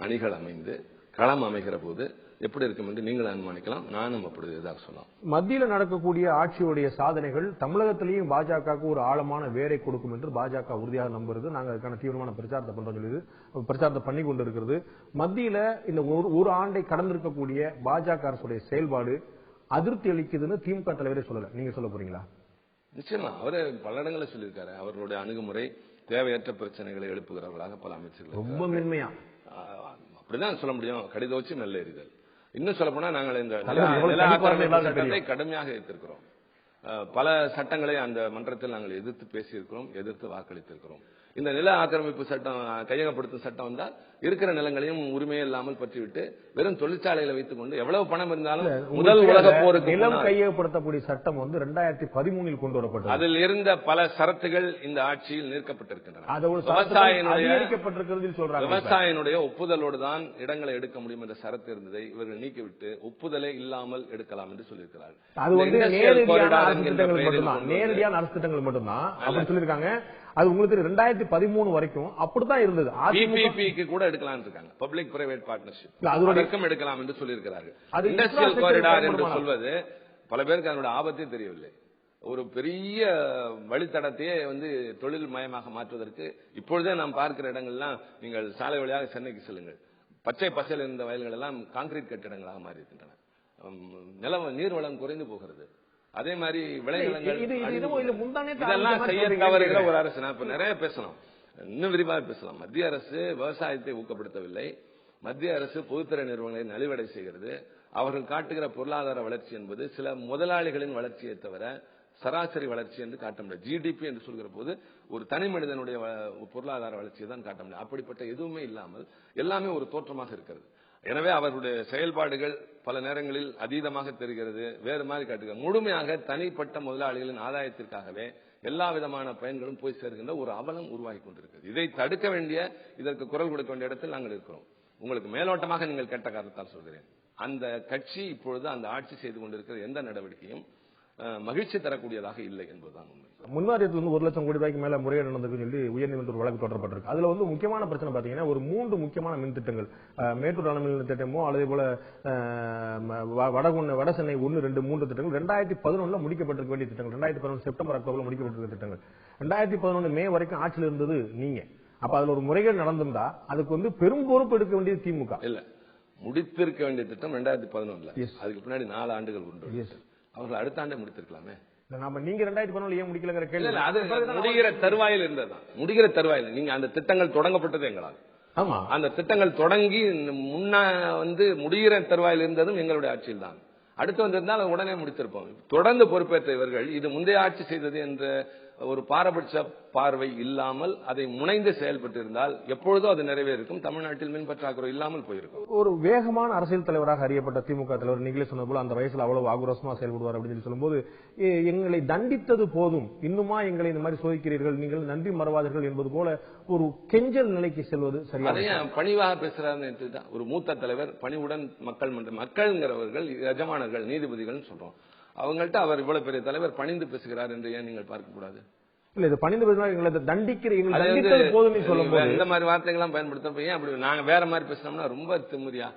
அணிகள் அமைந்து களம் அமைகிற போது எப்படி இருக்கும் என்று நீங்கள் அனுமானிக்கலாம். நானும் அப்படி சொல்லலாம். மத்தியில் நடக்கக்கூடிய ஆட்சியுடைய சாதனைகள் தமிழகத்திலேயும் பாஜகவுக்கு ஒரு ஆழமான வேரை கொடுக்கும் என்று பாஜக உறுதியாக நம்புறது. நாங்கள் அதுக்கான தீவிரமான பிரச்சாரத்தை பண்றோம் சொல்லி பிரச்சாரத்தை பண்ணி கொண்டிருக்கிறது. மத்தியில இந்த ஒரு ஆண்டை கடந்திருக்கக்கூடிய பாஜக அரசுடைய செயல்பாடு அதிருப்தி அளிக்குதுன்னு திமுக தலைவரே சொல்லல. நீங்க சொல்ல போறீங்களா? நிச்சயமா அவரு பல இடங்களில் சொல்லியிருக்காரு. அவர்களுடைய அணுகுமுறை தேவையற்ற பிரச்சனைகளை எழுப்புகிறவர்களாக பல அமைச்சர்கள் ரொம்ப மென்மையா அப்படிதான் சொல்ல முடியும். கடித வச்சு நல்ல எரிதல். இன்னும் சொல்ல போனா நாங்கள் இந்த சட்டத்தை கடுமையாக எதிர்த்திருக்கிறோம். பல சட்டங்களை அந்த மன்றத்தில் நாங்கள் எதிர்த்து பேசியிருக்கிறோம், எதிர்த்து வாக்களித்திருக்கிறோம். இந்த நில ஆக்கிரமிப்பு சட்டம் கையகப்படுத்தும் சட்டம் வந்தால் இருக்கிற நிலங்களையும் உரிமையே இல்லாமல் பற்றிவிட்டு வெறும் தொழிற்சாலைகளை வைத்துக் கொண்டு எவ்வளவு பணம் இருந்தாலும் முதல் உலக போருக்கு நிலம் கையகப்படுத்தக்கூடிய சட்டம் வந்து 2013 கொண்டு வரப்பட்டது. அதில் இருந்த பல சரத்துகள் இந்த ஆட்சியில் நீக்கப்பட்டிருக்கின்றன. விவசாயினுடைய ஒப்புதலோடு தான் இடங்களை எடுக்க முடியும் என்ற சரத்து இருந்ததை இவர்கள் நீக்கிவிட்டு ஒப்புதலே இல்லாமல் எடுக்கலாம் என்று சொல்லியிருக்கிறார்கள். அது வந்து நேரடியான அரசு திட்டங்கள் மட்டும்தான் அப்படி சொல்லியிருக்காங்க. அது உங்களுக்கு 2013 வரைக்கும் அப்படித்தான் இருந்தது. பிபிபிக்கு கூட எடுக்கலாம் இருக்காங்க, பப்ளிக் பிரைவேட் பார்ட்னர்ஷிப் அதற்கும் எடுக்கலாம் என்று சொல்லியிருக்கிறார்கள். இண்டஸ்ட்ரியல் காரிடார் என்று சொல்வது பல பேருக்கு அதனுடைய ஆபத்தே தெரியவில்லை. ஒரு பெரிய வழித்தடத்தையே வந்து தொழில் மயமாக மாற்றுவதற்கு இப்பொழுதே நாம் பார்க்கிற இடங்கள்லாம் நீங்கள் சாலை வழியாக சென்னைக்கு செல்லுங்கள், பச்சை பசையில் இருந்த வயல்கள் எல்லாம் கான்கிரீட் கட்டிடங்களாக மாறி இருக்கின்றன. நீர்வளம் குறைந்து போகிறது. அதே மாதிரி விளைநிலங்கள் இதெல்லாம் செய்ய தவறுகிற ஒரு அரசு. நான் இப்ப நிறைய பேசலாம், இன்னும் விரிவாக பேசலாம். மத்திய அரசு விவசாயத்தை ஊக்கப்படுத்தவில்லை. மத்திய அரசு பொதுத்துறை நிறுவனங்களை நலிவடை செய்கிறது. அவர்கள் காட்டுகிற பொருளாதார வளர்ச்சி என்பது சில முதலாளிகளின் வளர்ச்சியை தவிர சராசரி வளர்ச்சி என்று காட்ட முடியாது. ஜிடிபி என்று சொல்கிற போது ஒரு தனி மனிதனுடைய பொருளாதார வளர்ச்சியை தான் காட்ட முடியும். அப்படிப்பட்ட எதுவுமே இல்லாமல் எல்லாமே ஒரு தோற்றமாக இருக்கிறது. எனவே அவருடைய செயல்பாடுகள் பல நேரங்களில் அதீதமாக தெரிகிறது, வேறு மாதிரி காட்டுகிறது. முழுமையாக தனிப்பட்ட முதலாளிகளின் ஆதாயத்திற்காகவே எல்லா விதமான பயன்களும் போய் சேர்கின்ற ஒரு அவலம் உருவாகி கொண்டிருக்கிறது. இதை தடுக்க வேண்டிய, இதற்கு குரல் கொடுக்க வேண்டிய இடத்தில் நாங்கள் இருக்கிறோம். உங்களுக்கு மேலோட்டமாக நீங்கள் கேட்ட காரணத்தால் சொல்கிறேன். அந்த கட்சி இப்பொழுது அந்த ஆட்சி செய்து கொண்டிருக்கிற எந்த நடவடிக்கையும் மகிழ்ச்சி தரக்கூடியதாக இல்லை என்பதுதான் உண்மை. முன்வாரியத்தில் வந்து 1 லட்சம் கோடி ரூபாய்க்கு மேல முறையீடு நடந்திருக்கு சொல்லி உயர்நீதிமன்ற ஒரு வழக்கு தொடரப்பட்டிருக்கு. அதுல வந்து முக்கியமான பிரச்சனை பாத்தீங்கன்னா ஒரு 3 முக்கியமான மின் திட்டங்கள், மேட்டூர் அணை மின் திட்டமோ அதே போல வட சென்னை 1, 2, 3 திட்டங்கள் 2011 முடிக்கப்பட்டிருக்க வேண்டிய திட்டங்கள், 2011 செப்டம்பர் அக்டோபர்ல முடிக்கப்பட்டிருக்க திட்டங்கள், 2011 மே வரைக்கும் ஆட்சியில் இருந்தது நீங்க. அப்ப அதுல ஒரு முறைகேடு நடந்திருந்தா அதுக்கு வந்து பெரும் பொறுப்பு எடுக்க வேண்டியது திமுக. இல்ல, முடித்திருக்க வேண்டிய திட்டம் 2011. அதுக்கு பின்னாடி 4 ஆண்டுகள் உண்டு. அவர்கள் அடுத்த ஆண்டே முடித்திருக்கலாமே. நீங்க 2011 ஏன் முடிக்கலங்கிற கேள்வி. அது முடிகிற தருவாயில் இருந்ததுதான். முடிகிற தருவாயில் நீங்க அந்த திட்டங்கள் தொடங்கப்பட்டது எங்களால். ஆமா, அந்த திட்டங்கள் தொடங்கி முன்ன வந்து முடிகிற தருவாயில் இருந்ததும் எங்களுடைய ஆட்சியில் தான். அடுத்து வந்திருந்தால் உடனே முடித்திருப்போம். தொடர்ந்து பொறுப்பேற்ற இவர்கள் இது முந்தைய ஆட்சி செய்தது என்ற ஒரு பாரபட்ச பார்வை இல்லாமல் அதை முனைந்து செயல்பட்டு இருந்தால் எப்பொழுதோ அது நிறைவேறும். தமிழ்நாட்டில் மின் பற்றாக்குறை இல்லாமல் போயிருக்கும். ஒரு வேகமான அரசியல் தலைவராக அறியப்பட்ட திமுக தலைவர் நீங்களே சொன்ன போல அந்த வயசுல அவ்வளவு ஆக்ரோஷமா செயல்படுவார் அப்படின்னு சொல்லும்போது, எங்களை தண்டித்தது போதும், இன்னுமா எங்களை இந்த மாதிரி சோதிக்கிறீர்கள், நீங்கள் நன்றி மறவாதீர்கள் என்பது போல ஒரு கெஞ்சல் நிலைக்கு செல்வது சரியா? பணிவாக பேசுறாருன்னு ஒரு மூத்த தலைவர் பணிவுடன் மக்கள்ங்கிறவர்கள் எஜமானர்கள் நீதிபதிகள் சொல்றோம். அவங்கள்ட்ட அவர் இவ்வளவு பெரிய தலைவர் பணிந்து பேசுகிறார் என்று ஏன் நீங்கள் பார்க்க கூடாது? இல்ல, இது பணிந்து பேசினா எங்களை தண்டிக்கிறது போதும் சொல்லும்போது இந்த மாதிரி வார்த்தைகள்லாம் பயன்படுத்த ஏன் அப்படி நாங்க வேற மாதிரி பேசினோம்னா ரொம்ப திமிரியா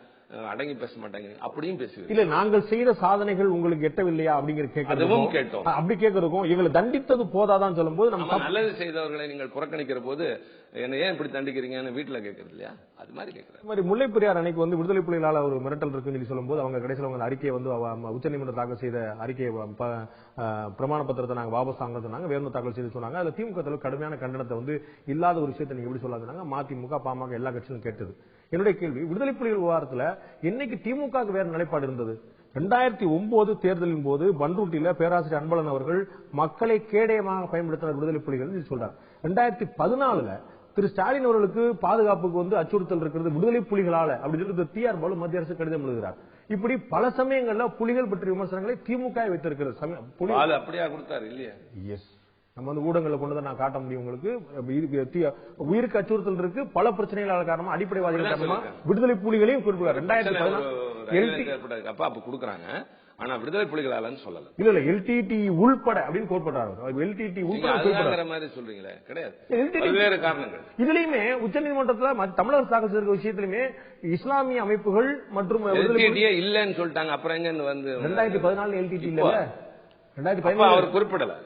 அடங்கி பேச மாட்டாங்க, அப்படியும் பேசுவீங்க. இல்ல, நாங்கள் செய்த சாதனைகள் உங்களுக்கு எட்டவில்லையா அப்படிங்கிற கேட்டோம். அப்படி கேட்கறதுக்கும் எங்களை தண்டித்தது போதாதான் சொல்லும் போது நம்ம நல்லது செய்தவர்களை நீங்கள் புறக்கணிக்கிற போது என்ன ஏன் இப்படி தண்டிக்கிறீங்கன்னு வீட்டுல கேட்கறது இல்லையா? அது மாதிரி கேட்கறேன். முல்லை பெரியார் அணைக்கு வந்து விடுதலை புலிகளால ஒரு மிரட்டல் இருக்குன்னு சொல்லி சொல்லும்போது அவங்க கடைசியில் அவங்க அறிக்கையை வந்து உச்சநீதிமன்றம் தாக்கல் செய்த அறிக்கையை பிரமாண பத்திரத்தை நாங்க வாபஸ் வாங்க சொன்னாங்க, வேறு தாக்கல் செய்து சொன்னாங்க. அதுல திமுக தலைவர் கடுமையான கண்டனத்தை வந்து இல்லாத ஒரு விஷயத்தை நீங்க எப்படி சொல்லாதுனாங்க. மதிமுக பாமக எல்லா கட்சியும் கேட்டது. என்னுடைய கேள்வி, விடுதலை புலிகள் விவகாரத்துல என்னைக்கு திமுக வேற நிலைப்பாடு இருந்தது? 2009 தேர்தலின் போது பன்ருட்டில பேராசிரியர் அன்பழகன் அவர்கள் மக்களை கேடயமாக பயன்படுத்தின விடுதலை புலிகள் சொல்றார். 2014 திரு ஸ்டாலின் அவர்களுக்கு பாதுகாப்புக்கு வந்து அச்சுறுத்தல் இருக்கிறது விடுதலை புலிகளால அப்படின்னு சொல்லி TR பாலு மத்திய அரசு கடிதம் எழுதுகிறார். இப்படி பல சமயங்கள்ல புலிகள் பற்றிய விமர்சனங்களை திமுக வைத்திருக்கிறது. அப்படியா கொடுத்தாரு இல்லையா? எஸ், நம்ம வந்து ஊடகங்களை கொண்டுதான் நான் காட்ட முடியும் உங்களுக்கு. உயிருக்கு அச்சுறுத்தல் இருக்கு, பல பிரச்சனைகளால காரணமா அடிப்படைவாதிகள் காரணமா விடுதலை புலிகளையும் குறிப்பிட்டார். 2014 அப்ப கொடுக்கறாங்க. ஆனா விடுதலை புலிகளாலன்னு சொல்லல. இல்ல LTTE உள்பட அப்படின்னு கோட்படுறாரு. LTTE உள்பட மாதிரி சொல்றீங்களே, கிடையாது. பல்வேறு காரணங்கள். இதுலயுமே உச்சநீதிமன்றத்துல தமிழக தாக்கல் செய்த விஷயத்திலுமே இஸ்லாமிய அமைப்புகள் மற்றும் இல்லன்னு சொல்லிட்டாங்க. அப்புறம் எங்க வந்து 2014 LTTE இல்ல, 2014 அவர் குறிப்பிடல.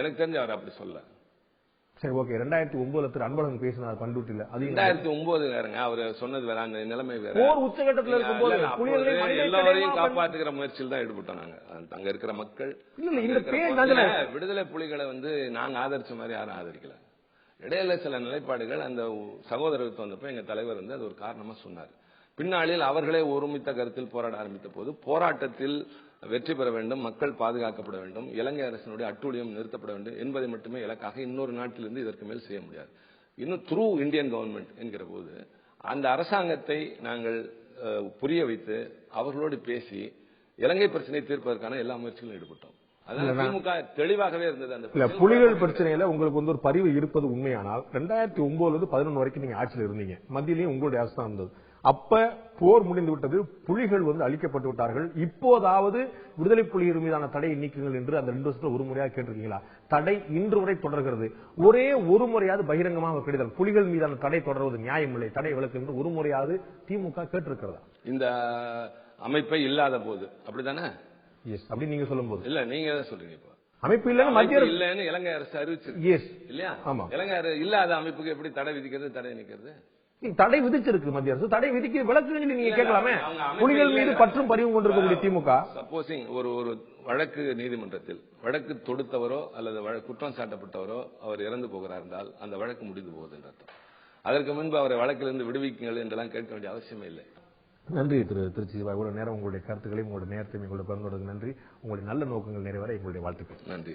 எனக்கு தெரிஞ்ச அவர் அப்படி சொல்ல. சரி, ஓகே. 2009 திரு அன்பழகன் பேசினார் பண்ருட்டில. அது 2009 வேறங்க. அவர் சொன்னது வேற, அந்த நிலைமை வேற. போர் உச்சகட்டத்தில் இருக்கும்போது எல்லாரையும் காப்பாற்றுகிற முயற்சியில் தான் ஈடுபட்டோம் நாங்க. அங்க இருக்கிற மக்கள் விடுதலை புலிகளை வந்து நாங்க ஆதரிச்ச மாதிரி யாரும் ஆதரிக்கல. இடையில சில நிலைப்பாடுகள் அந்த சகோதரத்துவம் வந்தப்ப எங்க தலைவர் வந்து அது ஒரு காரணமா சொன்னார். பின்னாளில் அவர்களே ஒருமித்த கருத்தில் போராட ஆரம்பித்த போது போராட்டத்தில் வெற்றி பெற வேண்டும், மக்கள் பாதுகாக்கப்பட வேண்டும், இலங்கை அரசினுடைய அட்டூழியம் நிறுத்தப்பட வேண்டும் என்பதை மட்டுமே இலக்காக இன்னொரு நாட்டிலிருந்து இதற்கு மேல் செய்ய முடியாது. இன்னும் த்ரூ இந்தியன் கவர்மெண்ட் என்கிற போது அந்த அரசாங்கத்தை நாங்கள் புரிய வைத்து அவர்களோடு பேசி இலங்கை பிரச்சனையை தீர்ப்பதற்கான எல்லா முயற்சிகளும் ஈடுபட்டோம். அதனால திமுக தெளிவாகவே இருந்தது. அந்த புலிகள் பிரச்சனையில உங்களுக்கு வந்து ஒரு பதிவு இருப்பது உண்மையானால் 2009 11 வரைக்கும் நீங்க ஆட்சியில் இருந்தீங்க, மத்தியிலையும் உங்களுடைய அரசு தான் இருந்தது. அப்ப போர் முடிந்து விட்டது, புலிகள் வந்து அழிக்கப்பட்டு விட்டார்கள். இப்போதாவது விடுதலை புலிகள் மீதான தடையை நீக்குங்கள் என்று அந்த 2 வருஷத்துல ஒரு முறையாக கேட்டிருக்கீங்களா? தடை இன்று வரை தொடர்கிறது. ஒரே ஒரு முறையாவது பகிரங்கமாக கடிதம் புலிகள் மீதான தடை தொடர்வது நியாயமில்லை, தடை விலக்கு என்று ஒரு முறையாவது திமுக கேட்டிருக்கிறதா? இந்த அமைப்பை இல்லாத போது அப்படித்தானே? எஸ், அப்படி நீங்க சொல்லும் போது இல்ல, நீங்க தான் சொல்றீங்க. இப்ப அமைப்பு இல்லன்னு மத்திய அரசு இல்லன்னு இலங்கை அரசு அறிவிச்சிருக்கு. எஸ் இல்லையா? ஆமா. இலங்கை இல்லாத அமைப்புக்கு எப்படி தடை விதிக்கிறது, தடை நீக்கிறது? தடை விதிச்சிருக்கு மத்திய அரசு. தடை விதிக்க விளக்கு நீங்க கேட்கலாமே. புலிகள் மீது பற்றும் பதிவும் கொண்டிருக்கக்கூடிய திமுக சப்போசிங் ஒரு வழக்கு நீதிமன்றத்தில் வழக்கு தொடுத்தவரோ அல்லது குற்றம் சாட்டப்பட்டவரோ அவர் இறந்து போகிறார் என்றால் அந்த வழக்கு முடிந்து போகுது என்று அர்த்தம். அதற்கு முன்பு அவரை வழக்கிலிருந்து விடுவிக்குங்கள் என்றெல்லாம் கேட்க வேண்டிய அவசியமே இல்லை. நன்றி திரு திருச்சி. இவ்வளவு நேரம் உங்களுடைய கருத்துக்களையும் உங்களுடைய நேரத்தையும் எங்களுடைய பகிர்ந்தோடு நன்றி. உங்களுடைய நல்ல நோக்கங்கள் நிறைவேற எங்களுடைய வாழ்த்துக்கள். நன்றி.